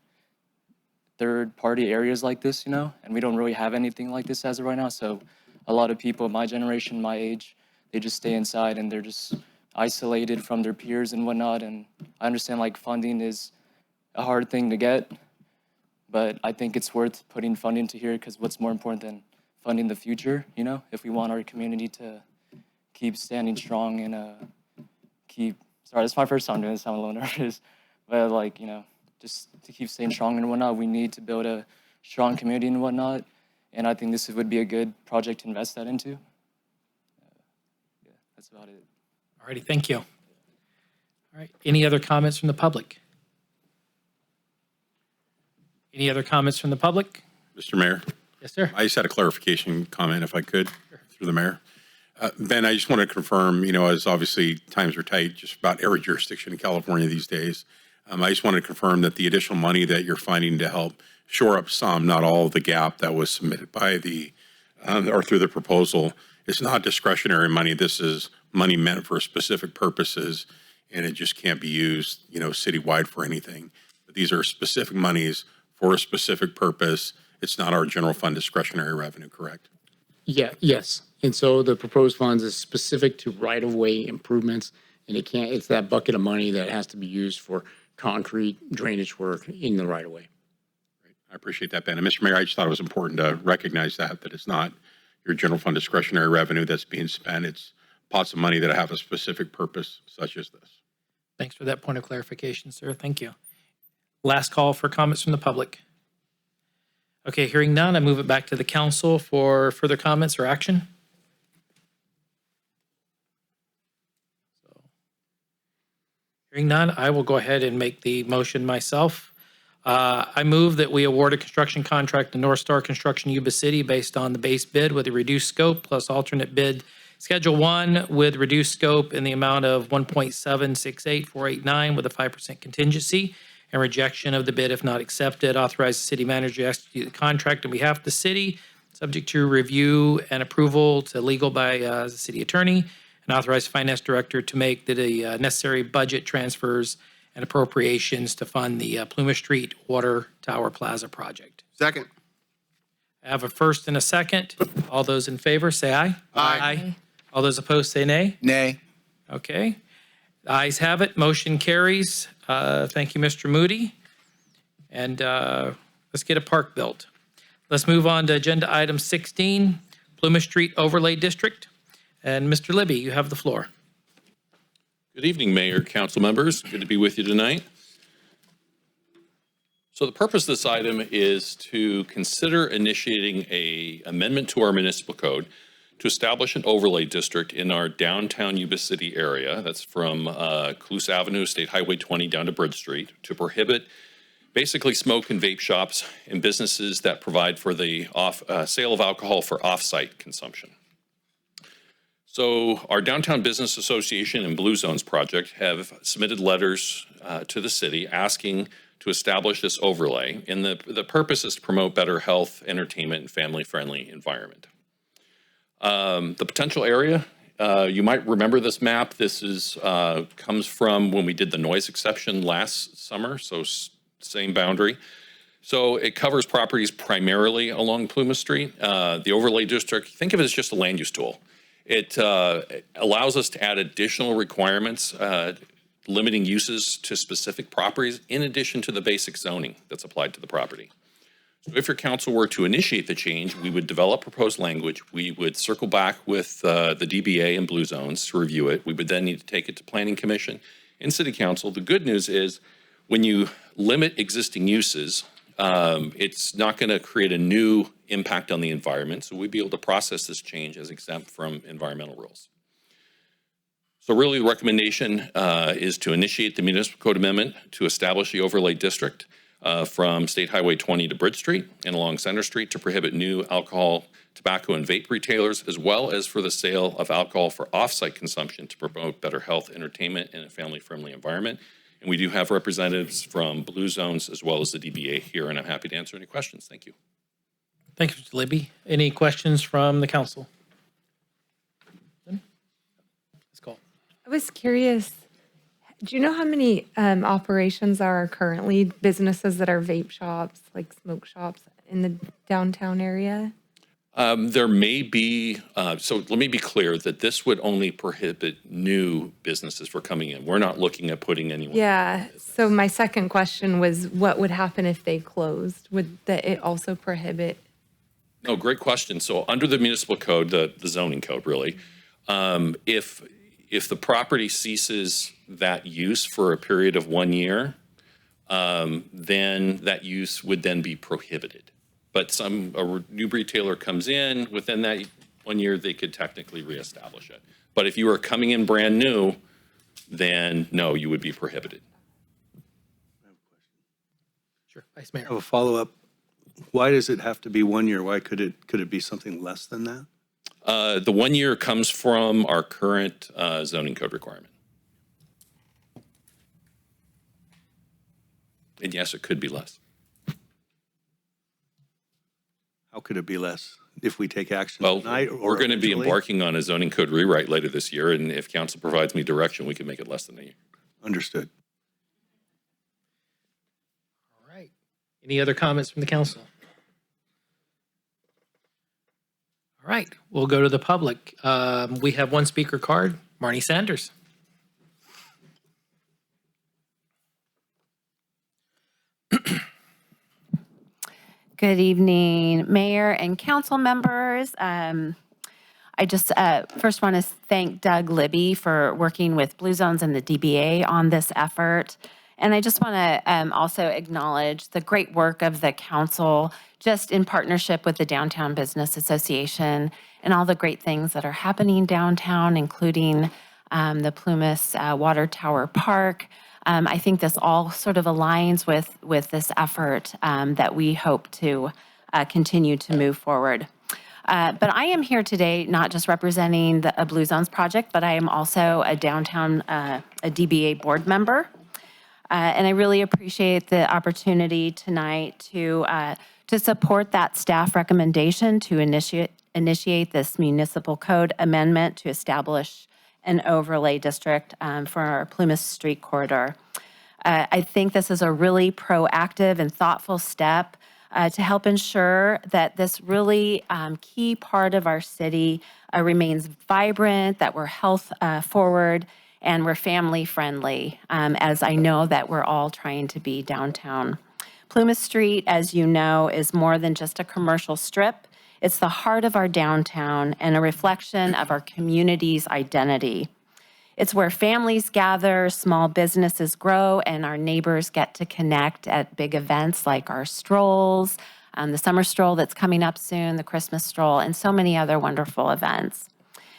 third-party areas like this, and we don't really have anything like this as of right now. So a lot of people my generation, my age, they just stay inside and they're just isolated from their peers and whatnot. And I understand like funding is a hard thing to get, but I think it's worth putting funding to here because what's more important than funding the future, you know, if we want our community to keep standing strong and sorry, it's my first time doing this, I'm a little nervous, but like, you know, just to keep staying strong and whatnot, we need to build a strong community and whatnot. And I think this would be a good project to invest that into. Yeah, that's about it. All righty, thank you. All right, any other comments from the public? Any other comments from the public? Mr. Mayor, Yes, sir. I just had a clarification comment, if I could, through the mayor. Ben, I just want to confirm, as obviously times are tight, just about every jurisdiction in California these days. I just wanted to confirm that the additional money that you're finding to help shore up some, not all of the gap that was submitted by or through the proposal, is not discretionary money. This is money meant for specific purposes, and it just can't be used, citywide for anything. But these are specific monies for a specific purpose. It's not our general fund discretionary revenue, correct? Yeah, yes. And so the proposed funds is specific to right-of-way improvements, and it's that bucket of money that has to be used for concrete drainage work in the right-of-way. I appreciate that, Ben. And Mr. Mayor, I just thought it was important to recognize that it's not your general fund discretionary revenue that's being spent. It's pots of money that have a specific purpose, such as this. Thanks for that point of clarification, sir. Thank you. Last call for comments from the public. Okay, hearing none, I move it back to the council for further comments or action. Hearing none, I will go ahead and make the motion myself. I move that we award a construction contract to North Star Construction Yuba City based on the base bid with a reduced scope plus alternate bid Schedule 1 with reduced scope in the amount of $1.768489 with a 5% contingency and rejection of the bid if not accepted. Authorize the city manager to execute the contract on behalf of the city, subject to review and approval to legal by the city attorney, and authorize the finance director to make the necessary budget transfers and appropriations to fund the Plumas Street Water Tower Plaza project. Second. I have a first and a second. All those in favor, say aye. Aye. All those opposed, say nay. Nay. Okay. The ayes have it. Motion carries. Thank you, Mr. Moody. And let's get a park built. Let's move on to agenda item 16, Plumas Street Overlay District. And Mr. Libby, you have the floor. Good evening, Mayor, council members. Good to be with you tonight. So the purpose of this item is to consider initiating an amendment to our municipal code to establish an overlay district in our downtown Yuba City area. That's from Cluse Avenue, State Highway 20 down to Bridge Street, to prohibit basically smoke and vape shops and businesses that provide for the sale of alcohol for off-site consumption. So our Downtown Business Association and Blue Zones Project have submitted letters to the city asking to establish this overlay. And the purpose is to promote better health, entertainment, and family-friendly environment. The potential area, you might remember this map. This comes from when we did the noise exception last summer, so same boundary. So it covers properties primarily along Plumas Street. The overlay district, think of it as just a land use tool. It allows us to add additional requirements, limiting uses to specific properties in addition to the basic zoning that's applied to the property. So if your council were to initiate the change, we would develop proposed language. We would circle back with the DBA and Blue Zones to review it. We would then need to take it to Planning Commission and City Council. The good news is when you limit existing uses, it's not going to create a new impact on the environment. So we'd be able to process this change as exempt from environmental rules. So really the recommendation is to initiate the municipal code amendment to establish the overlay district from State Highway 20 to Bridge Street and along Center Street to prohibit new alcohol, tobacco, and vape retailers, as well as for the sale of alcohol for off-site consumption to promote better health, entertainment, and a family-friendly environment. And we do have representatives from Blue Zones as well as the DBA here, and I'm happy to answer any questions. Thank you. Thank you, Mr. Libby. Any questions from the council? Let's call. I was curious, do you know how many operations are currently businesses that are vape shops, like smoke shops in the downtown area? There may be, so let me be clear that this would only prohibit new businesses from coming in. We're not looking at putting anyone. Yeah. So my second question was, what would happen if they closed? Would it also prohibit? No, great question. So under the municipal code, the zoning code really, if the property ceases that use for a period of 1 year, then that use would then be prohibited. But a new retailer comes in, within that 1 year, they could technically reestablish it. But if you were coming in brand new, then no, you would be prohibited. Sure, Vice Mayor. I have a follow-up. Why does it have to be 1 year? Why could it be something less than that? The 1 year comes from our current zoning code requirement. And yes, it could be less. How could it be less if we take action Well, tonight? Or we're going to be eventually? embarking on a zoning code rewrite later this year, and if council provides me direction, we can make it less than a year. Understood. All right. Any other comments from the council? All right, we'll go to the public. We have one speaker card, Marnie Sanders. Good evening, Mayor and council members. I just first want to thank Doug Libby for working with Blue Zones and the DBA on this effort. And I just want to also acknowledge the great work of the council, just in partnership with the Downtown Business Association and all the great things that are happening downtown, including the Plumas Water Tower Park. I think this all sort of aligns with this effort that we hope to continue to move forward. But I am here today not just representing the Blue Zones project, but I am also a downtown a DBA board member. And I really appreciate the opportunity tonight to support that staff recommendation to initiate this municipal code amendment to establish an overlay district for our Plumas Street corridor. I think this is a really proactive and thoughtful step to help ensure that this really key part of our city remains vibrant, that we're health forward, and we're family friendly, as I know that we're all trying to be downtown. Plumas Street, as you know, is more than just a commercial strip. It's the heart of our downtown and a reflection of our community's identity. It's where families gather, small businesses grow, and our neighbors get to connect at big events like our strolls, the summer stroll that's coming up soon, the Christmas stroll, and so many other wonderful events.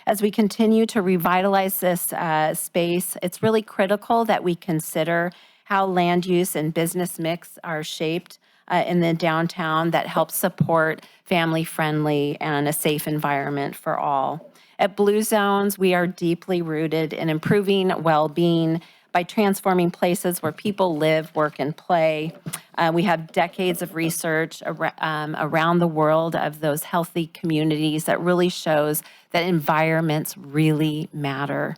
As we continue to revitalize this space, it's really critical that we consider how land use and business mix are shaped in the downtown that helps support family-friendly and a safe environment for all. At Blue Zones, we are deeply rooted in improving well-being by transforming places where people live, work, and play. We have decades of research around the world of those healthy communities that really shows that environments really matter.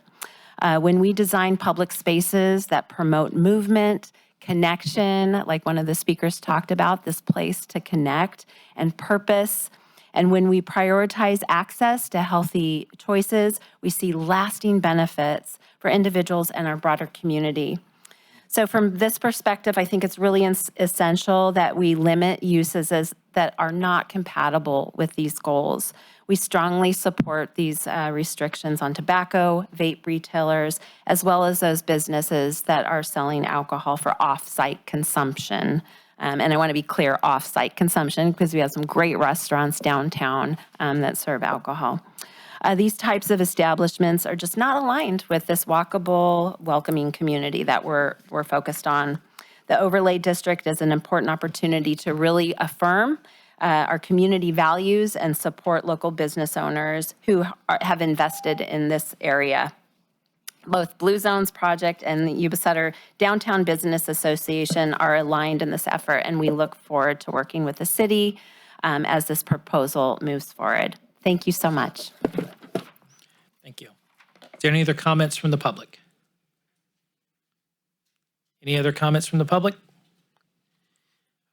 When we design public spaces that promote movement, connection, like one of the speakers talked about, this place to connect, and purpose, and when we prioritize access to healthy choices, we see lasting benefits for individuals and our broader community. So from this perspective, I think it's really essential that we limit uses that are not compatible with these goals. We strongly support these restrictions on tobacco, vape retailers, as well as those businesses that are selling alcohol for off-site consumption. And I want to be clear, off-site consumption, because we have some great restaurants downtown that serve alcohol. These types of establishments are just not aligned with this walkable, welcoming community that we're focused on. The overlay district is an important opportunity to really affirm our community values and support local business owners who have invested in this area. Both Blue Zones Project and the Yuba City Downtown Business Association are aligned in this effort, and we look forward to working with the city as this proposal moves forward. Thank you so much. Thank you. Is there any other comments from the public? Any other comments from the public?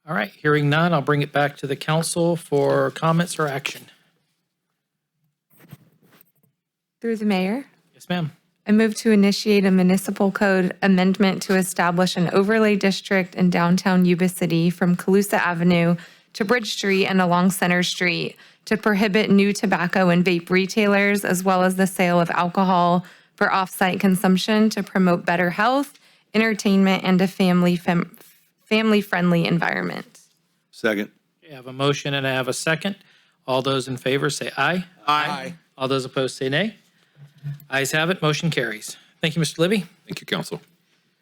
All right, hearing none, I'll bring it back to the council for comments or action. Through the mayor, Yes, ma'am. I move to initiate a municipal code amendment to establish an overlay district in downtown Yuba City from Calusa Avenue to Bridge Street and along Center Street to prohibit new tobacco and vape retailers, as well as the sale of alcohol for off-site consumption to promote better health, entertainment, and a family-friendly environment. Second. I have a motion and I have a second. All those in favor say aye. Aye. All those opposed say nay. Ayes have it, motion carries. Thank you, Mr. Libby. Thank you, Council.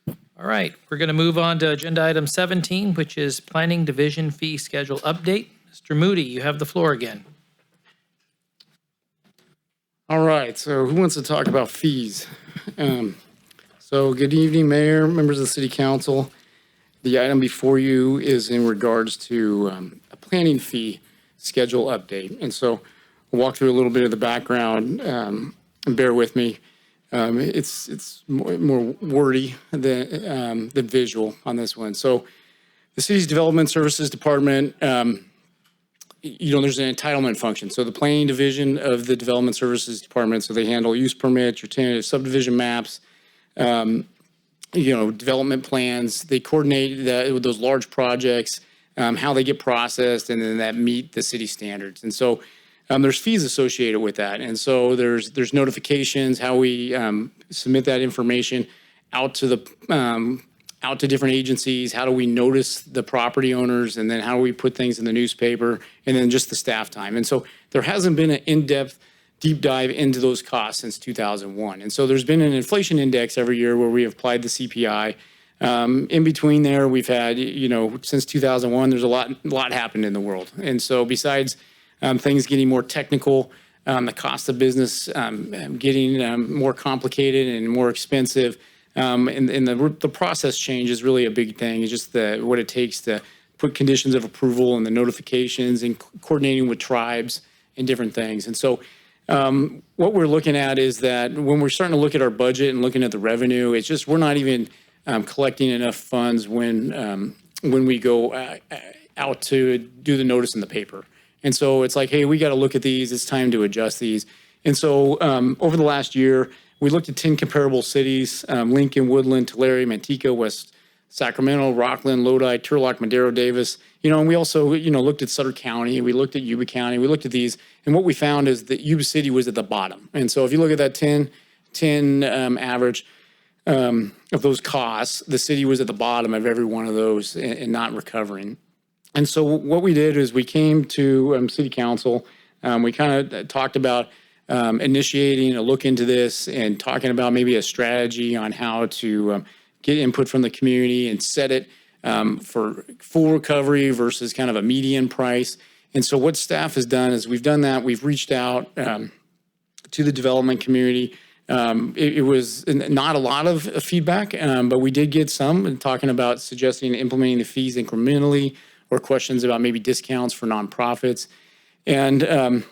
All right, we're going to move on to agenda item 17, which is Planning Division Fee Schedule Update. Mr. Moody, you have the floor again. All right, so who wants to talk about fees? So good evening, Mayor, members of the City Council. The item before you is in regards to a planning fee schedule update. And so I'll walk through a little bit of the background, and bear with me. It's more wordy than visual on this one. So the city's Development Services Department, there's an entitlement function. So the planning division of the Development Services Department, so they handle use permits, your tentative subdivision maps, development plans. They coordinate that with those large projects, how they get processed, and then that meet the city standards. And so there's fees associated with that. And so there's notifications, how we submit that information out to different agencies. How do we notice the property owners? And then how do we put things in the newspaper? And then just the staff time. And so there hasn't been an in-depth deep dive into those costs since 2001. And so there's been an inflation index every year where we have applied the CPI. In between there, we've had, since 2001, there's a lot happened in the world. And so besides things getting more technical, the cost of business getting more complicated and more expensive, and the process change is really a big thing. It's just what it takes to put conditions of approval and the notifications and coordinating with tribes and different things. And so what we're looking at is that when we're starting to look at our budget and looking at the revenue, it's just we're not even collecting enough funds when we go out to do the notice in the paper. And so it's like, hey, we got to look at these. It's time to adjust these. And so over the last year, we looked at 10 comparable cities: Lincoln, Woodland, Tulare, Manteca, West Sacramento, Rockland, Lodi, Turlock, Madero, Davis. And we also, looked at Sutter County. We looked at Yuba County. We looked at these. And what we found is that Yuba City was at the bottom. And so if you look at that 10 average of those costs, the city was at the bottom of every one of those and not recovering. And so what we did is we came to City Council. We kind of talked about initiating a look into this and talking about maybe a strategy on how to get input from the community and set it for full recovery versus kind of a median price. And so what staff has done is we've done that. We've reached out to the development community. It was not a lot of feedback, but we did get some talking about suggesting implementing the fees incrementally, or questions about maybe discounts for nonprofits. And,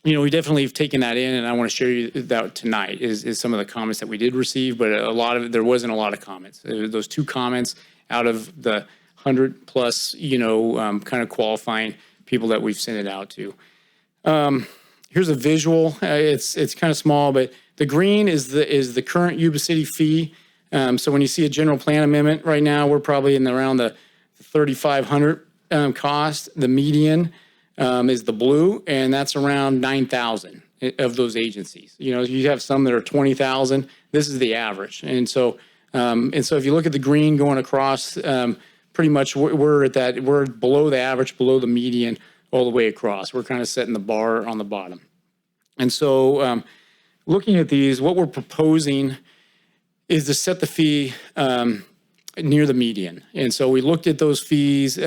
we definitely have taken that in, and I want to share you that tonight is some of the comments that we did receive, but there wasn't a lot of comments. Those 2 comments out of the 100 plus, kind of qualifying people that we've sent it out to. Here's a visual. It's kind of small, but the green is the current Yuba City fee. So when you see a general plan amendment right now, we're probably around the $3,500 cost. The median is the blue, and that's around 9,000 of those agencies. You have some that are 20,000. This is the average, and so if you look at the green going across, pretty much we're below the average, below the median, all the way across. We're kind of setting the bar on the bottom, and so looking at these, what we're proposing is to set the fee near the median. And so we looked at those fees.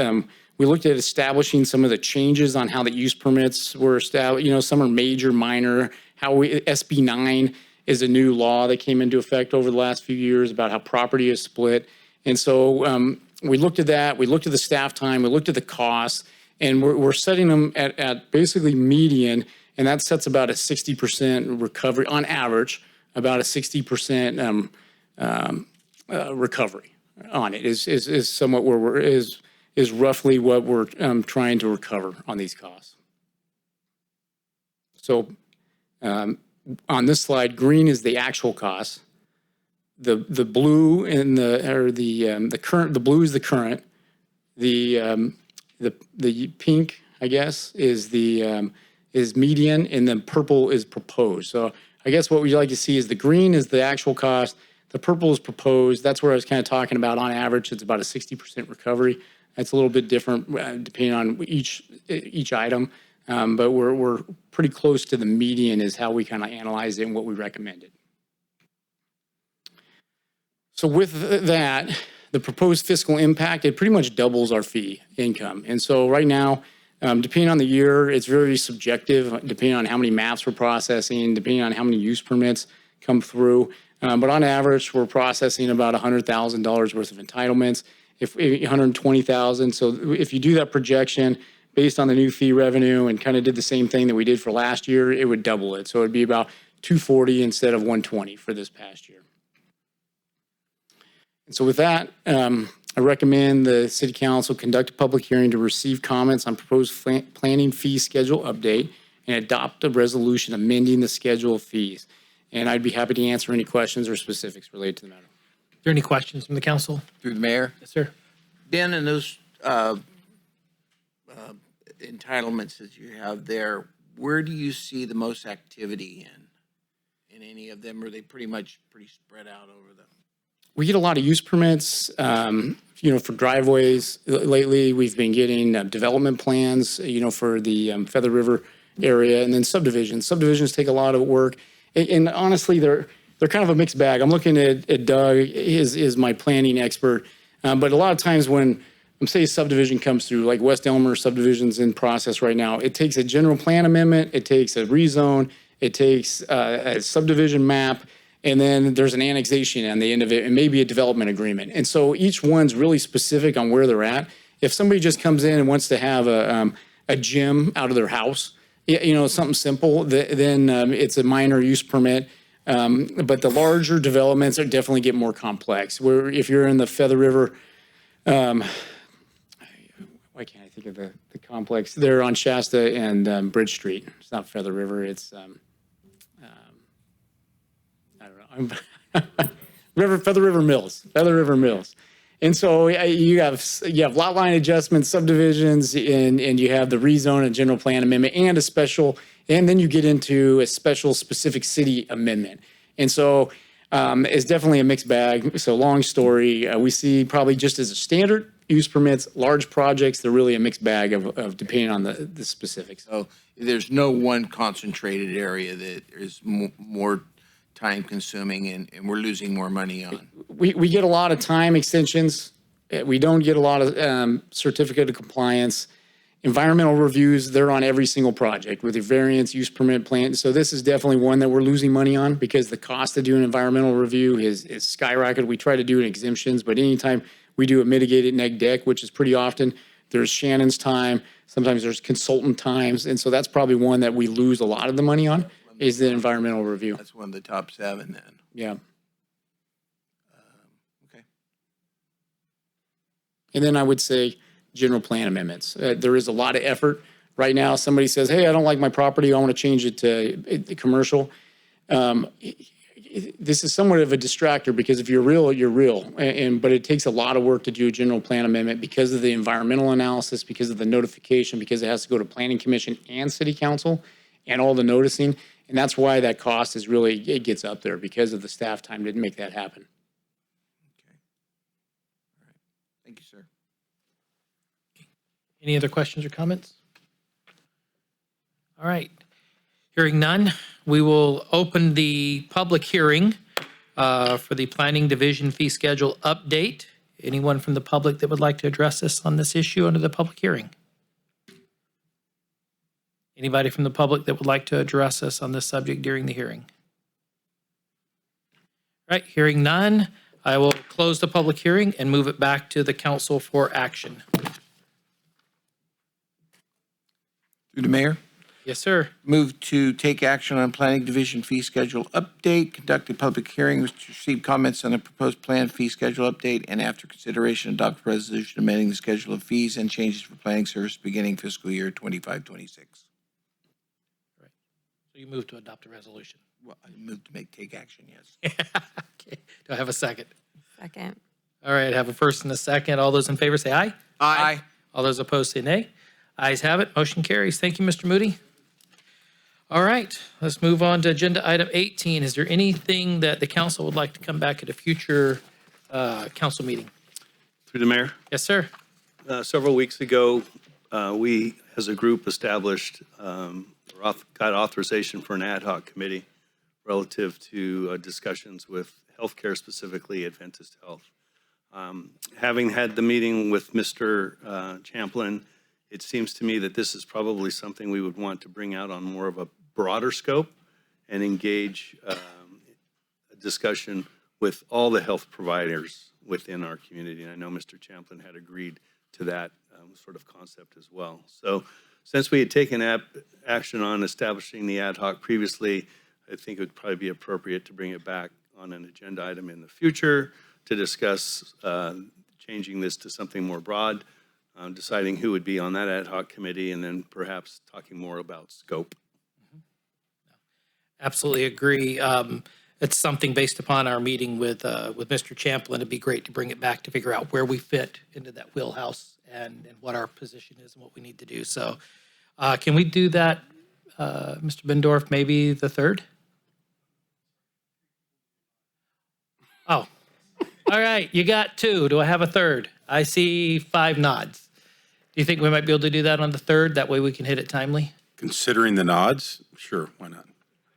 We looked at establishing some of the changes on how the use permits were established. Some are major, minor. SB 9 is a new law that came into effect over the last few years about how property is split. And so we looked at that. We looked at the staff time. We looked at the costs. And we're setting them at basically median. And that sets about a 60% recovery, on average, about a 60% recovery on it is somewhat where is roughly what we're trying to recover on these costs. So on this slide, green is the actual cost. The blue and the current, the blue is the current. The pink, I guess, is the is median, and then purple is proposed. So I guess what we'd like to see is the green is the actual cost, the purple is proposed. That's where I was kind of talking about. On average, it's about a 60% recovery. That's a little bit different depending on each item, but we're pretty close to the median is how we kind of analyze it and what we recommended. So with that, the proposed fiscal impact, it pretty much doubles our fee income. And so right now, depending on the year, it's very subjective, depending on how many maps we're processing, depending on how many use permits come through. But on average, we're processing about $100,000 worth of entitlements, if 120,000. So if you do that projection based on the new fee revenue and kind of did the same thing that we did for last year, it would double it. So it'd be about 240 instead of 120 for this past year. And so with that, I recommend the City Council conduct a public hearing to receive comments on proposed planning fee schedule update and adopt a resolution amending the schedule of fees. And I'd be happy to answer any questions or specifics related to the matter. Are there any questions from the council? Through the mayor. Yes, sir. Ben, in those entitlements that you have there, where do you see the most activity in any of them? Or are they pretty spread out over the? We get a lot of use permits, for driveways. Lately, we've been getting development plans, for the Feather River area, and then subdivisions. Subdivisions take a lot of work, and honestly, they're kind of a mixed bag. I'm looking at Doug, is my planning expert, but a lot of times when say subdivision comes through, like West Elmer subdivision's in process right now, it takes a general plan amendment, it takes a rezone, it takes a subdivision map, and then there's an annexation on the end of it, and maybe a development agreement. And so each one's really specific on where they're at. If somebody just comes in and wants to have a gym out of their house, something simple, then it's a minor use permit. But the larger developments are definitely get more complex. Where if you're in the Feather River, why can't I think of the complex? They're on Shasta and Bridge Street. It's not Feather River. It's Feather River Mills. And so you have lot line adjustments, subdivisions, and you have the rezone and general plan amendment and and then you get into a special specific city amendment. And so it's definitely a mixed bag. So long story, we see probably just as a standard use permits, large projects, they're really a mixed bag of depending on the specifics. So there's no one concentrated area that is more time consuming and we're losing more money on. We get a lot of time extensions. We don't get a lot of certificate of compliance. Environmental reviews, they're on every single project with your variance, use permit plan. So this is definitely one that we're losing money on because the cost of doing an environmental review is skyrocketed. We try to do it in exemptions, but anytime we do a mitigated neg deck, which is pretty often, there's Shannon's time, sometimes there's consultant times. And so that's probably one that we lose a lot of the money on. Is the environmental review. That's one of the top 7 then. Yeah. Okay. And then I would say general plan amendments. There is a lot of effort. Right now, somebody says, hey, I don't like my property. I want to change it to commercial. This is somewhat of a distractor because if you're real, you're real. But it takes a lot of work to do a general plan amendment because of the environmental analysis, because of the notification, because it has to go to Planning Commission and City Council and all the noticing. And that's why that cost is really, it gets up there because of the staff time didn't make that happen. Okay. All right. Thank you, sir. Any other questions or comments? All right. Hearing none, we will open the public hearing for the Planning Division fee schedule update. Anyone from the public that would like to address us on this issue under the public hearing? Anybody from the public that would like to address us on this subject during the hearing? All right, hearing none, I will close the public hearing and move it back to the council for action. Through the mayor. Yes, sir. Move to take action on Planning Division fee schedule update, conduct a public hearing to receive comments on the proposed plan fee schedule update, and after consideration, adopt a resolution amending the schedule of fees and changes for planning service beginning fiscal year 25-26. So you move to adopt a resolution. Well, I move to take action, yes. Okay. Do I have a second? Second. All right, I have a first and a second. All those in favor say aye. Aye. All those opposed say nay. Ayes have it. Motion carries. Thank you, Mr. Moody. All right, let's move on to agenda item 18. Is there anything that the council would like to come back at a future council meeting? Through the mayor. Yes, sir. Several weeks ago, we, as a group, established, got authorization for an ad hoc committee relative to discussions with healthcare, specifically Adventist Health. Having had the meeting with Mr. Champlin, it seems to me that this is probably something we would want to bring out on more of a broader scope and engage a discussion with all the health providers within our community. And I know Mr. Champlin had agreed to that sort of concept as well. So since we had taken action on establishing the ad hoc previously, I think it would probably be appropriate to bring it back on an agenda item in the future to discuss changing this to something more broad, deciding who would be on that ad hoc committee, and then perhaps talking more about scope. Absolutely agree. It's something based upon our meeting with Mr. Champlin. It'd be great to bring it back to figure out where we fit into that wheelhouse and what our position is and what we need to do. So can we do that, Mr. Bendorf, maybe the 3rd? Oh, all right. You got 2. Do I have a 3rd? I see 5 nods. Do you think we might be able to do that on the 3rd? That way we can hit it timely? Considering the nods, sure, why not?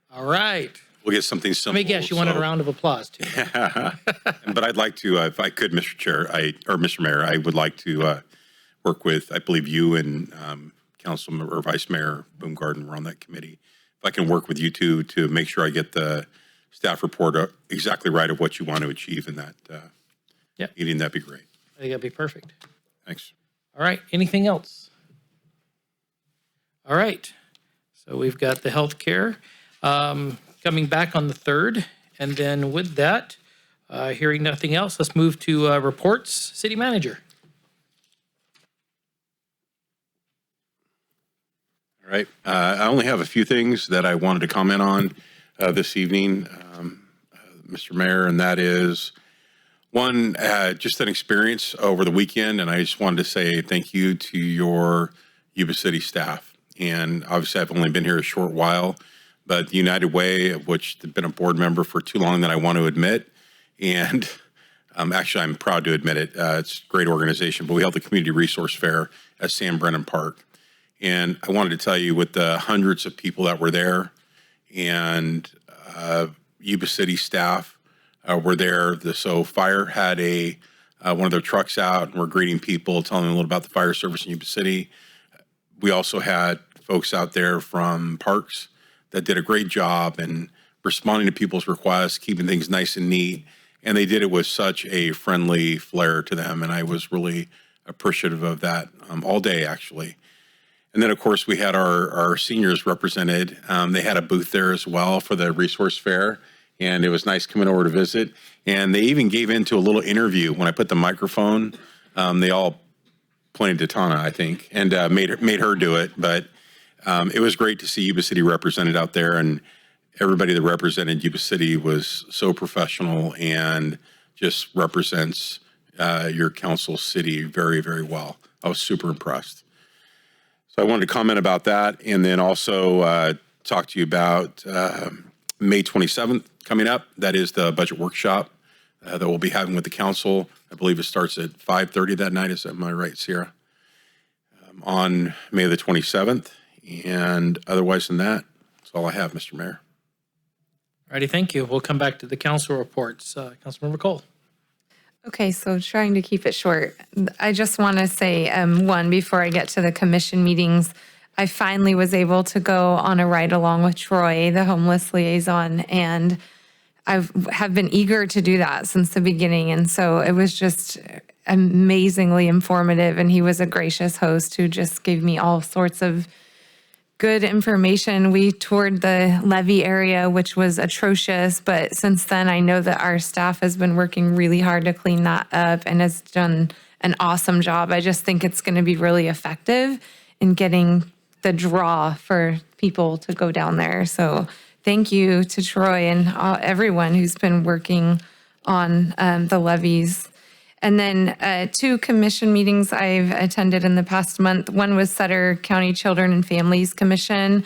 All right. We'll get something simple. Let me guess, you wanted a round of applause too. But I'd like to, if I could, Mr. Chair, or Mr. Mayor, I would like to work with, I believe you and Councilman or Vice Mayor Boomgarden were on that committee. If I can work with you two to make sure I get the staff report exactly right of what you want to achieve in that meeting, that'd be great. I think that'd be perfect. Thanks. All right. Anything else? All right. So we've got the healthcare coming back on the 3rd. And then with that, hearing nothing else, let's move to reports. City Manager. All right. I only have a few things that I wanted to comment on this evening, Mr. Mayor, and that is one, just an experience over the weekend, and I just wanted to say thank you to your Yuba City staff. And obviously, I've only been here a short while, but the United Way, of which I've been a board member for too long that I want to admit, and actually, I'm proud to admit it. It's a great organization, but we held the Community Resource Fair at San Brennan Park. And I wanted to tell you, with the hundreds of people that were there and Yuba City staff were there. So fire had one of their trucks out, and we're greeting people, telling them a little about the fire service in Yuba City. We also had folks out there from Parks that did a great job in responding to people's requests, keeping things nice and neat. And they did it with such a friendly flair to them. And I was really appreciative of that all day, actually. And then, of course, we had our seniors represented. They had a booth there as well for the resource fair. And it was nice coming over to visit. And they even gave into a little interview when I put the microphone. They all pointed to Tana, I think, and made her do it. But it was great to see Yuba City represented out there. And everybody that represented Yuba City was so professional and just represents your council city very, very well. I was super impressed. So I wanted to comment about that, and then also talk to you about May 27th coming up. That is the budget workshop that we'll be having with the council. I believe it starts at 5:30 that night. Is that, am I right, Sierra? On May the 27th. And otherwise than that, that's all I have, Mr. Mayor. Righty, thank you. We'll come back to the council reports. Councilmember Cole. Okay, so trying to keep it short. I just want to say, one, before I get to the commission meetings, I finally was able to go on a ride along with Troy, the homeless liaison, and I have been eager to do that since the beginning. And so it was just amazingly informative, and he was a gracious host who just gave me all sorts of good information. We toured the levee area, which was atrocious, but since then I know that our staff has been working really hard to clean that up and has done an awesome job. I just think it's going to be really effective in getting the draw for people to go down there. So thank you to Troy and everyone who's been working on the levies. And then 2 commission meetings I've attended in the past month. One was Sutter County Children and Families Commission.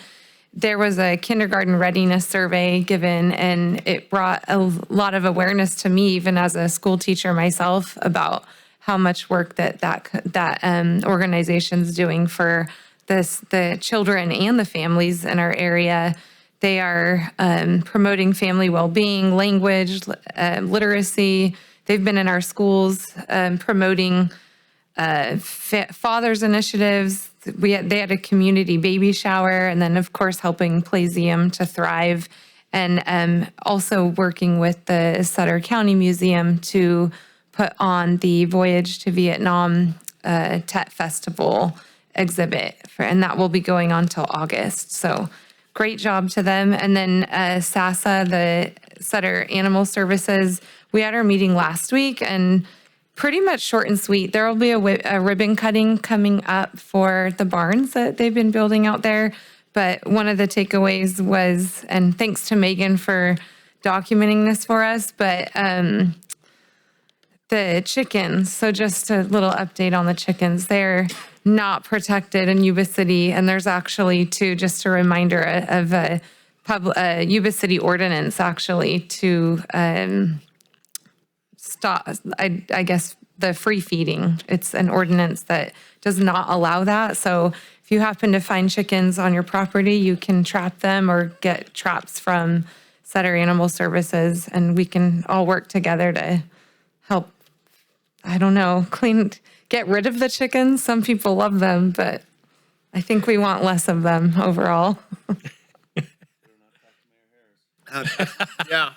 There was a kindergarten readiness survey given, and it brought a lot of awareness to me, even as a school teacher myself, about how much work that organization's doing for the children and the families in our area. They are promoting family well-being, language, literacy. They've been in our schools promoting fathers initiatives. They had a community baby shower, and then of course helping Plaza to thrive, and also working with the Sutter County Museum to put on the Voyage to Vietnam Tet Festival exhibit, and that will be going on till August. So great job to them. And then SASA, the Sutter Animal Services, we had our meeting last week, and pretty much short and sweet. There will be a ribbon cutting coming up for the barns that they've been building out there. But one of the takeaways was, and thanks to Megan for documenting this for us, but the chickens. So just a little update on the chickens. They're not protected in Yuba City. And there's actually, too, just a reminder of a Yuba City ordinance, actually, to stop, I guess, the free feeding. It's an ordinance that does not allow that. So if you happen to find chickens on your property, you can trap them or get traps from Sutter Animal Services, and we can all work together to help, I don't know, get rid of the chickens. Some people love them, but I think we want less of them overall. Yeah.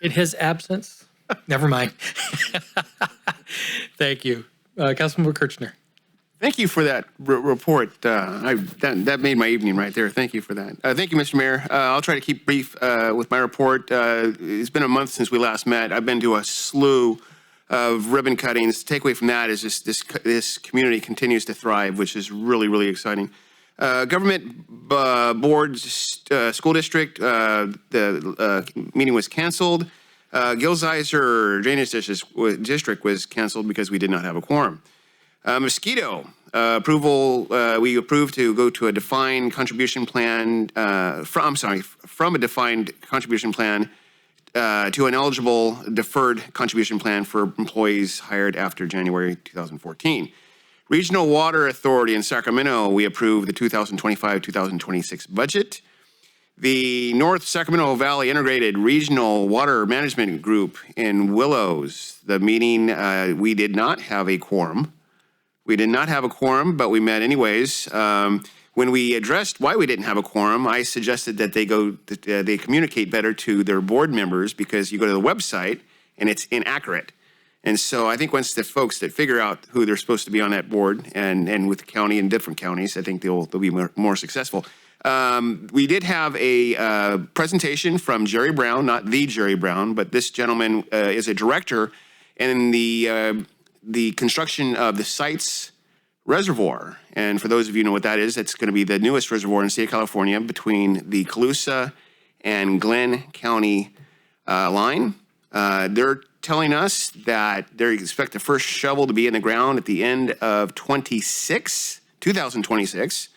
In his absence, never mind. Thank you. Councilmember Kirchner. Thank you for that report. That made my evening right there. Thank you for that. Thank you, Mr. Mayor. I'll try to keep brief with my report. It's been a month since we last met. I've been to a slew of ribbon cuttings. The takeaway from that is just this community continues to thrive, which is really, really exciting. Government board, school district, the meeting was canceled. Gilsizer Drainage District was canceled because we did not have a quorum. Mosquito approval, we approved to go to a defined contribution plan, from a defined contribution plan to an eligible deferred contribution plan for employees hired after January 2014. Regional Water Authority in Sacramento, we approved the 2025-2026 budget. The North Sacramento Valley Integrated Regional Water Management Group in Willows, the meeting, we did not have a quorum. We did not have a quorum, but we met anyways. When we addressed why we didn't have a quorum, I suggested that they communicate better to their board members, because you go to the website and it's inaccurate. And so I think once the folks that figure out who they're supposed to be on that board and with the county and different counties, I think they'll be more successful. We did have a presentation from Jerry Brown, not the Jerry Brown, but this gentleman is a director in the construction of the Sites Reservoir. And for those of you who know what that is, it's going to be the newest reservoir in the state of California between the Colusa and Glenn County line. They're telling us that they expect the first shovel to be in the ground at the end of 2026.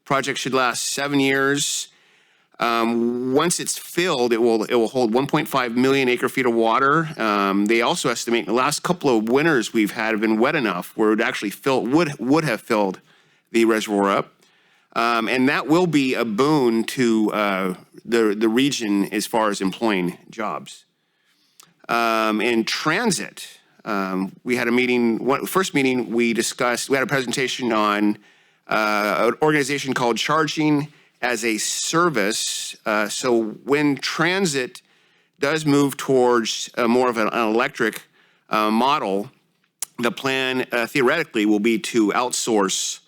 Project should last 7 years. Once it's filled, it will hold 1.5 million acre feet of water. They also estimate the last couple of winters we've had have been wet enough where it actually would have filled the reservoir up. And that will be a boon to the region as far as employing jobs. In transit, we had a meeting, first meeting we had a presentation on an organization called Charging as a Service. So when transit does move towards more of an electric model, the plan theoretically will be to outsource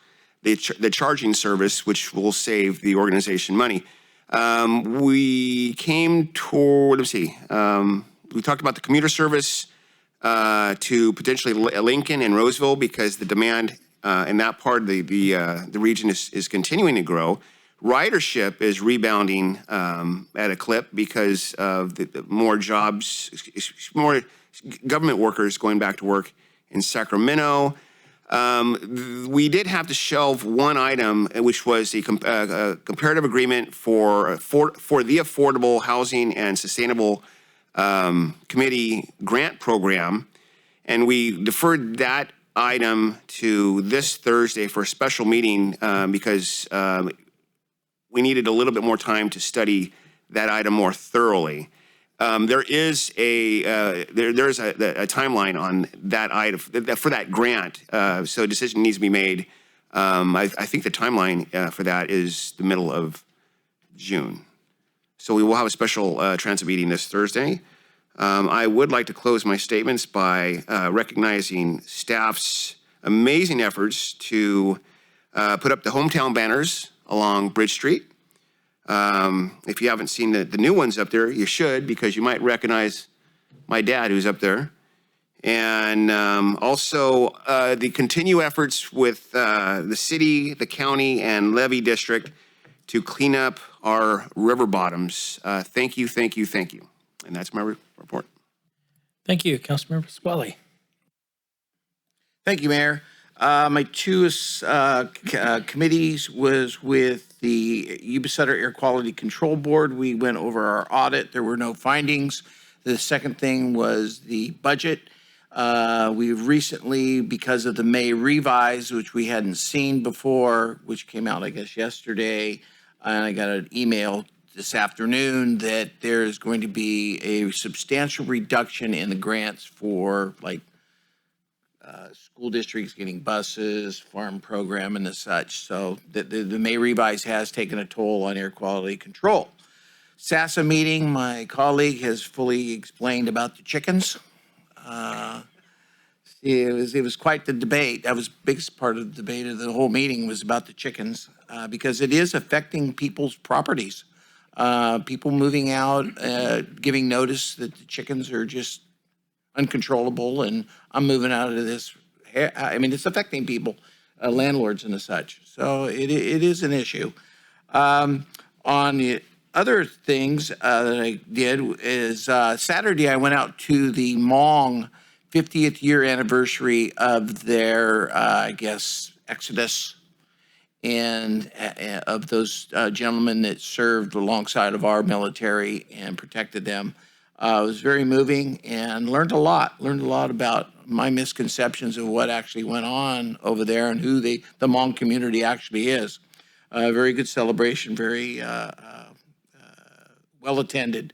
the charging service, which will save the organization money. We came toward, we talked about the commuter service to potentially Lincoln and Roseville, because the demand in that part of the region is continuing to grow. ridership is rebounding at a clip because of the more jobs, more government workers going back to work in Sacramento. We did have to shelve one item, which was a comparative agreement for the Affordable Housing and Sustainable Committee grant program, and we deferred that item to this Thursday for a special meeting because we needed a little bit more time to study that item more thoroughly. There is there's a timeline on that item for that grant, so a decision needs to be made. I think the timeline for that is the middle of June. So we will have a special transit meeting this Thursday. I would like to close my statements by recognizing staff's amazing efforts to put up the hometown banners along Bridge Street. If you haven't seen the new ones up there, you should, because you might recognize my dad who's up there. And also the continued efforts with the city, the county, and levee district to clean up our river bottoms. Thank you, thank you, thank you. And that's my report. Thank you, Councilmember Pasquale. Thank you, Mayor. My two committees was with the Yuba Center Air Quality Control Board. We went over our audit. There were no findings. The second thing was the budget. We've recently, because of the May revise, which we hadn't seen before, which came out, I guess, yesterday, and I got an email this afternoon that there's going to be a substantial reduction in the grants for, like, school districts getting buses, farm program, and the such. So the May revise has taken a toll on air quality control. SASA meeting, my colleague has fully explained about the chickens. It was quite the debate. That was the biggest part of the debate of the whole meeting was about the chickens because it is affecting people's properties. People moving out, giving notice that the chickens are just uncontrollable, and I'm moving out of this. I mean, it's affecting people, landlords and the such. So it is an issue. On the other things that I did is Saturday I went out to the Hmong 50th year anniversary of their, I guess, exodus, and of those gentlemen that served alongside of our military and protected them. It was very moving and learned a lot about my misconceptions of what actually went on over there and who the Hmong community actually is. Very good celebration, very well attended.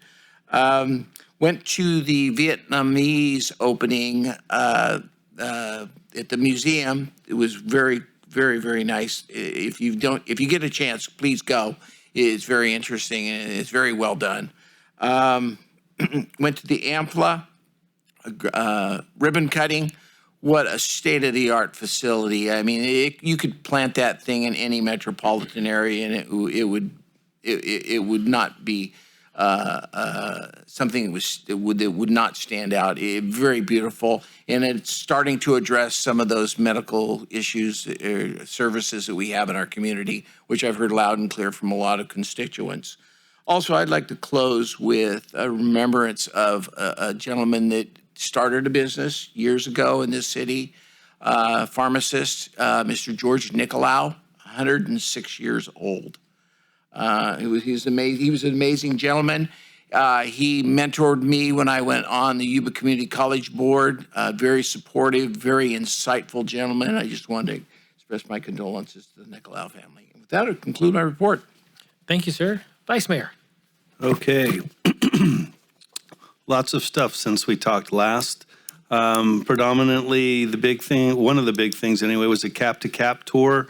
Went to the Vietnamese opening at the museum. It was very, very, very nice. If you get a chance, please go. It's very interesting and it's very well done. Went to the AMFLA ribbon cutting. What a state-of-the-art facility. I mean, you could plant that thing in any metropolitan area and it would not be something that would not stand out. Very beautiful, and it's starting to address some of those medical issues or services that we have in our community, which I've heard loud and clear from a lot of constituents. Also, I'd like to close with a remembrance of a gentleman that started a business years ago in this city, pharmacist, Mr. George Nicolau, 106 years old. He was amazing. He was an amazing gentleman. He mentored me when I went on the Yuba Community College Board. Very supportive, very insightful gentleman. I just wanted to express my condolences to the Nicolau family. And with that, I'll conclude my report. Thank you, sir. Vice Mayor. Okay. Lots of stuff since we talked last. Predominantly, the big thing, one of the big things anyway, was a cap-to-cap tour.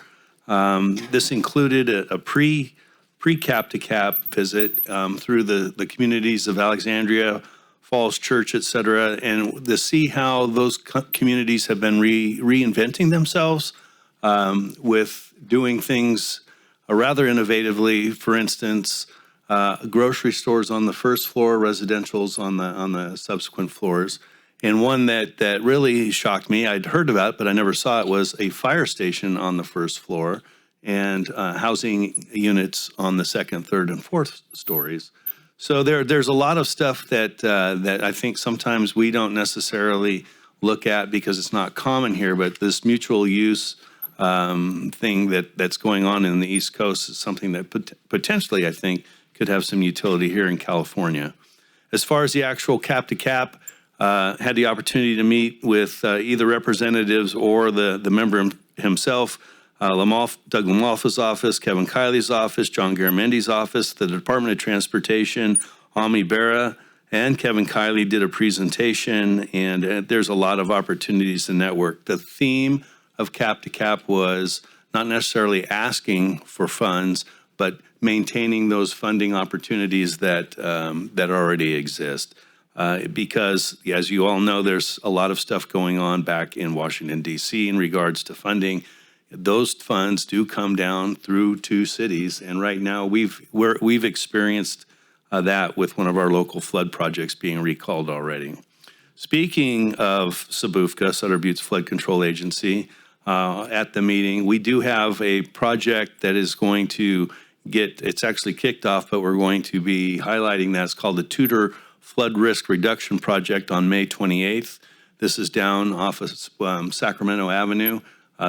This included a pre-cap-to-cap visit through the communities of Alexandria, Falls Church, et cetera, and to see how those communities have been reinventing themselves with doing things rather innovatively. For instance, grocery stores on the first floor, residentials on the subsequent floors. And one that really shocked me, I'd heard about it, but I never saw it, was a fire station on the first floor. and housing units on the second, third, and fourth stories. So there's a lot of stuff that I think sometimes we don't necessarily look at because it's not common here, but this mutual use thing that's going on in the East Coast is something that potentially I think could have some utility here in California. As far as the actual cap-to-cap, had the opportunity to meet with either representatives or the member himself, Doug Lamalfa's office, Kevin Kiley's office, John Garamendi's office, the Department of Transportation, Ami Berra, and Kevin Kiley did a presentation, and there's a lot of opportunities to network. The theme of cap-to-cap was not necessarily asking for funds, but maintaining those funding opportunities that already exist. Because, as you all know, there's a lot of stuff going on back in Washington, D.C. in regards to funding. Those funds do come down through 2 cities, and right now we've experienced that with one of our local flood projects being recalled already. Speaking of SBUFCA, Sutter Butte's Flood Control Agency, at the meeting, we do have a project that is going to it's actually kicked off, but we're going to be highlighting that. It's called the Tudor Flood Risk Reduction Project on May 28th. This is down off of Sacramento Avenue.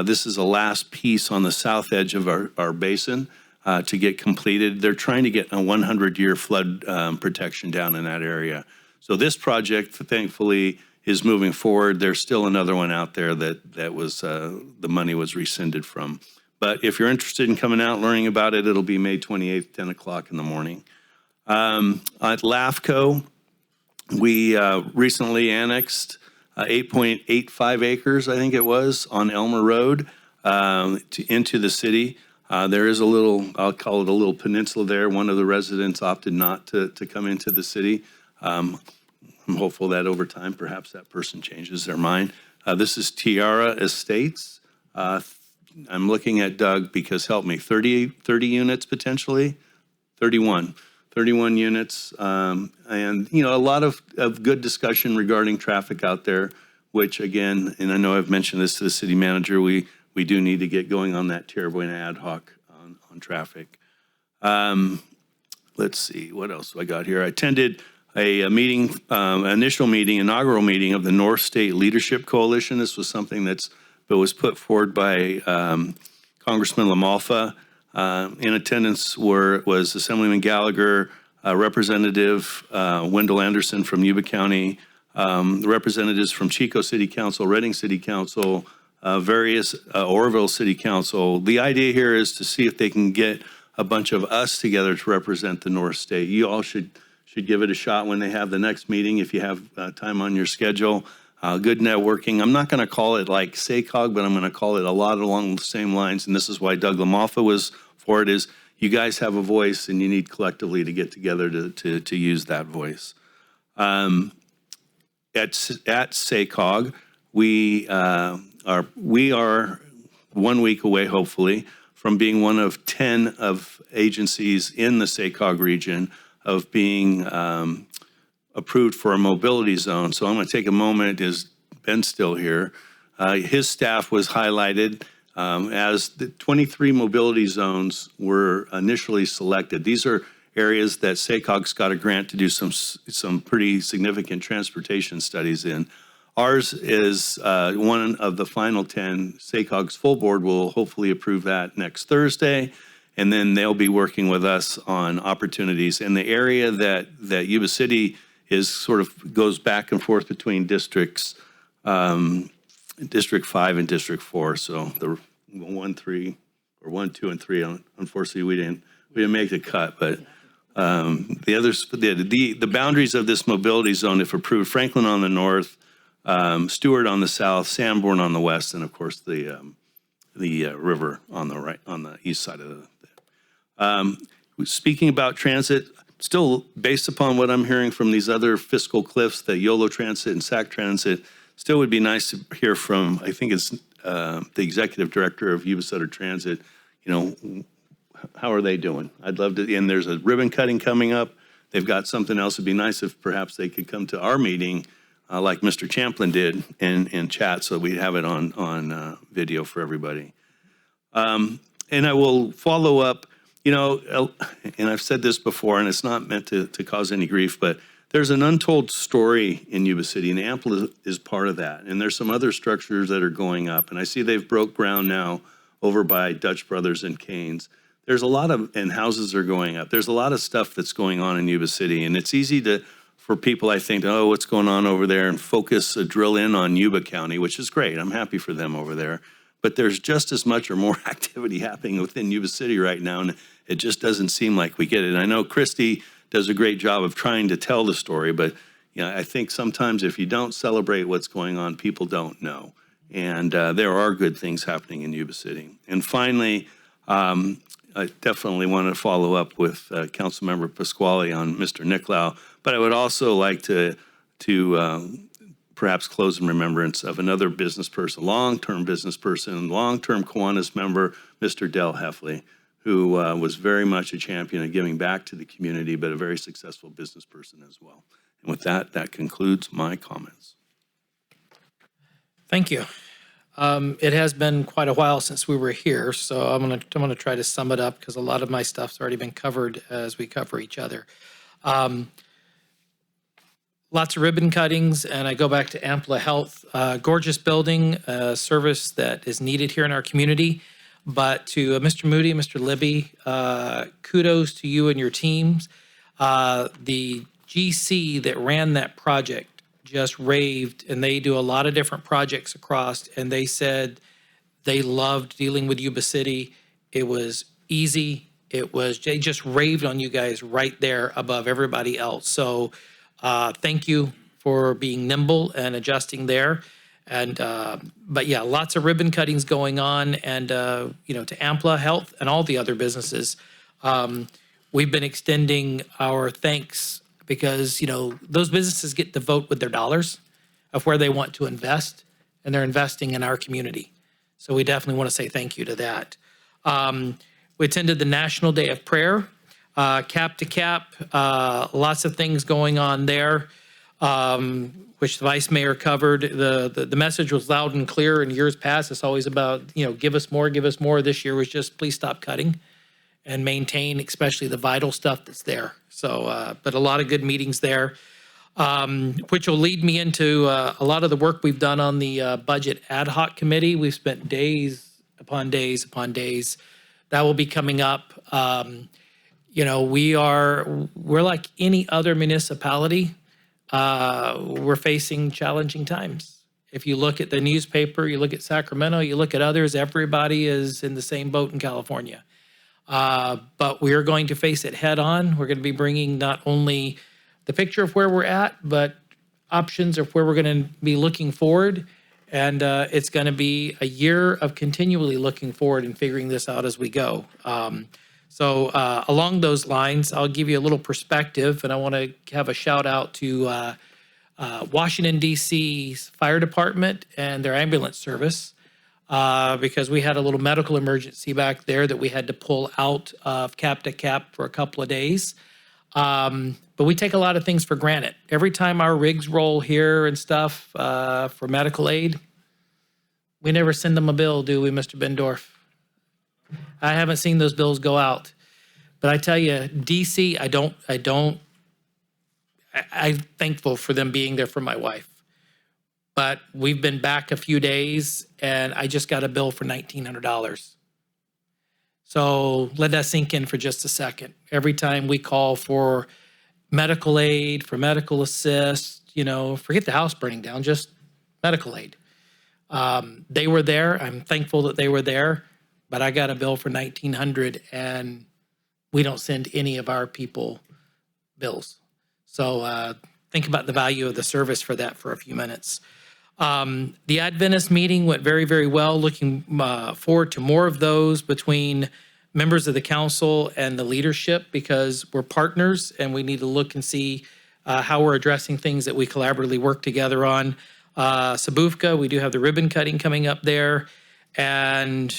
This is the last piece on the south edge of our basin to get completed. They're trying to get a 100-year flood protection down in that area. So this project, thankfully, is moving forward. There's still another one out there that was the money was rescinded from. But if you're interested in coming out and learning about it, it'll be May 28th, 10 o'clock in the morning. At LAFCO, we recently annexed 8.85 acres, I think it was, on Elmer Road into the city. There is a little, I'll call it a little peninsula there. One of the residents opted not to come into the city. I'm hopeful that over time, perhaps that person changes their mind. This is Tiara Estates. I'm looking at Doug because help me, 30 units potentially? 31 units. And, you know, a lot of good discussion regarding traffic out there, which again, and I know I've mentioned this to the city manager, we do need to get going on that Tierra Buena ad hoc on traffic. Let's see, what else do I got here? I attended a meeting, inaugural meeting of the North State Leadership Coalition. This was something that was put forward by Congressman LaMalfa. In attendance was Assemblyman Gallagher, Representative Wendell Anderson from Yuba County, representatives from Chico City Council, Redding City Council, various Oroville City Council. The idea here is to see if they can get a bunch of us together to represent the North State. You all should give it a shot when they have the next meeting if you have time on your schedule. Good networking. I'm not going to call it like SACOG, but I'm going to call it a lot along the same lines. And this is why Doug LaMalfa was for it, is you guys have a voice and you need collectively to get together to use that voice. At SACOG, we are 1 week away, hopefully, from being one of 10 of agencies in the SACOG region of being approved for a mobility zone. So I'm going to take a moment, is Ben still here? His staff was highlighted as the 23 mobility zones were initially selected. These are areas that SACOG's got a grant to do some pretty significant transportation studies in. Ours is one of the final 10. SACOG's full board will hopefully approve that next Thursday, and then they'll be working with us on opportunities. In the area that Yuba City is sort of goes back and forth between districts, District 5 and District 4. So the 1, 3, or 1, 2, and 3. Unfortunately, we didn't make the cut, but the others, the boundaries of this mobility zone, if approved, Franklin on the north, Stewart on the south, Sanborn on the west, and of course the river on the right, on the east side of the. Speaking about transit, still based upon what I'm hearing from these other fiscal cliffs, that YOLO Transit and SAC Transit, still would be nice to hear from, I think it's the executive director of Yuba Sutter Transit, you know, how are they doing? I'd love to, and there's a ribbon cutting coming up. They've got something else. It'd be nice if perhaps they could come to our meeting like Mr. Champlin did and chat so we'd have it on video for everybody. And I will follow up, and I've said this before, and it's not meant to cause any grief, but there's an untold story in Yuba City, and Ampla is part of that. And there's some other structures that are going up, and I see they've broke ground now over by Dutch Brothers and Canes. There's a lot of, and houses are going up. There's a lot of stuff that's going on in Yuba City, and it's easy for people, I think, oh, what's going on over there, and drill in on Yuba County, which is great. I'm happy for them over there. But there's just as much or more activity happening within Yuba City right now, and it just doesn't seem like we get it. And I know Christy does a great job of trying to tell the story, but I think sometimes if you don't celebrate what's going on, people don't know. And there are good things happening in Yuba City. And finally, I definitely want to follow up with Councilmember Pasquale on Mr. Nicolau, but I would also like to perhaps close in remembrance of another business person, long-term Kiwanis member, Mr. Del Heffley, who was very much a champion of giving back to the community, but a very successful business person as well. And with that, that concludes my comments. Thank you. It has been quite a while since we were here, so I'm gonna try to sum it up because a lot of my stuff's already been covered as we cover each other. Lots of ribbon cuttings, and I go back to Ampla Health. Gorgeous building, service that is needed here in our community. But to Mr. Moody, Mr. Libby, kudos to you and your teams. The GC that ran that project just raved, and they do a lot of different projects across, and they said they loved dealing with Yuba City. It was easy. They just raved on you guys right there above everybody else. So thank you for being nimble and adjusting there. And, but yeah, lots of ribbon cuttings going on, and, to Ampla Health and all the other businesses, we've been extending our thanks because, those businesses get to vote with their dollars of where they want to invest, and they're investing in our community. So we definitely want to say thank you to that. We attended the National Day of Prayer, cap to cap, lots of things going on there. Which the vice mayor covered. The message was loud and clear. In years past, it's always about, give us more, give us more. This year was just, please stop cutting and maintain, especially the vital stuff that's there. So, but a lot of good meetings there, which will lead me into a lot of the work we've done on the budget ad hoc committee. We've spent days upon days upon days. That will be coming up. We're like any other municipality. We're facing challenging times. If you look at the newspaper, you look at Sacramento, you look at others, everybody is in the same boat in California. But we are going to face it head on. We're going to be bringing not only the picture of where we're at, but options of where we're going to be looking forward. And it's going to be a year of continually looking forward and figuring this out as we go. So along those lines, I'll give you a little perspective, and I want to have a shout out to Washington, D.C.'s fire department and their ambulance service, because we had a little medical emergency back there that we had to pull out of cap to cap for a couple of days. But we take a lot of things for granted. Every time our rigs roll here and stuff for medical aid, we never send them a bill, do we, Mr. Bendorf? I haven't seen those bills go out. But I tell you, DC, I'm thankful for them being there for my wife. But we've been back a few days, and I just got a bill for $1,900. So let that sink in for just a second. Every time we call for medical aid, for medical assist, forget the house burning down, just medical aid. They were there. I'm thankful that they were there. But I got a bill for $1,900, and we don't send any of our people bills. So think about the value of the service for that for a few minutes. The Adventist meeting went very, very well. Looking forward to more of those between members of the council and the leadership, because we're partners and we need to look and see how we're addressing things that we collaboratively work together on. Sabufka, we do have the ribbon cutting coming up there. And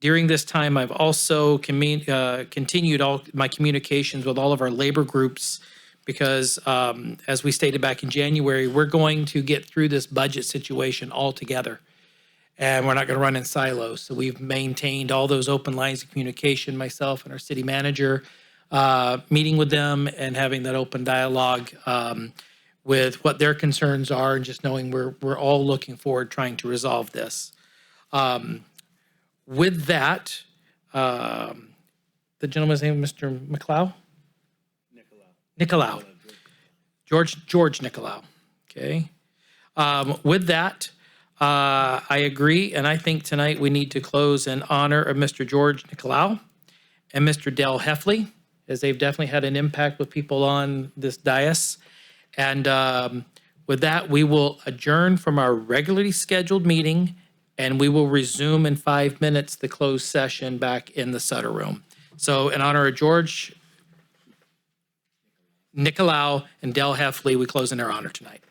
during this time, I've also continued all my communications with all of our labor groups because, as we stated back in January, we're going to get through this budget situation all together. and we're not going to run in silos. So we've maintained all those open lines of communication, myself and our city manager, meeting with them and having that open dialogue with what their concerns are, and just knowing we're all looking forward trying to resolve this. With that, the gentleman's name, Mr. McLeod? Nicolau. George Nicolau. Okay. With that, I agree, and I think tonight we need to close in honor of Mr. George Nicolau and Mr. Dell Heffley, as they've definitely had an impact with people on this dais. And with that, we will adjourn from our regularly scheduled meeting, and we will resume in 5 minutes the closed session back in the Sutter room. So in honor of George Nicolau and Dell Heffley, we close in their honor tonight.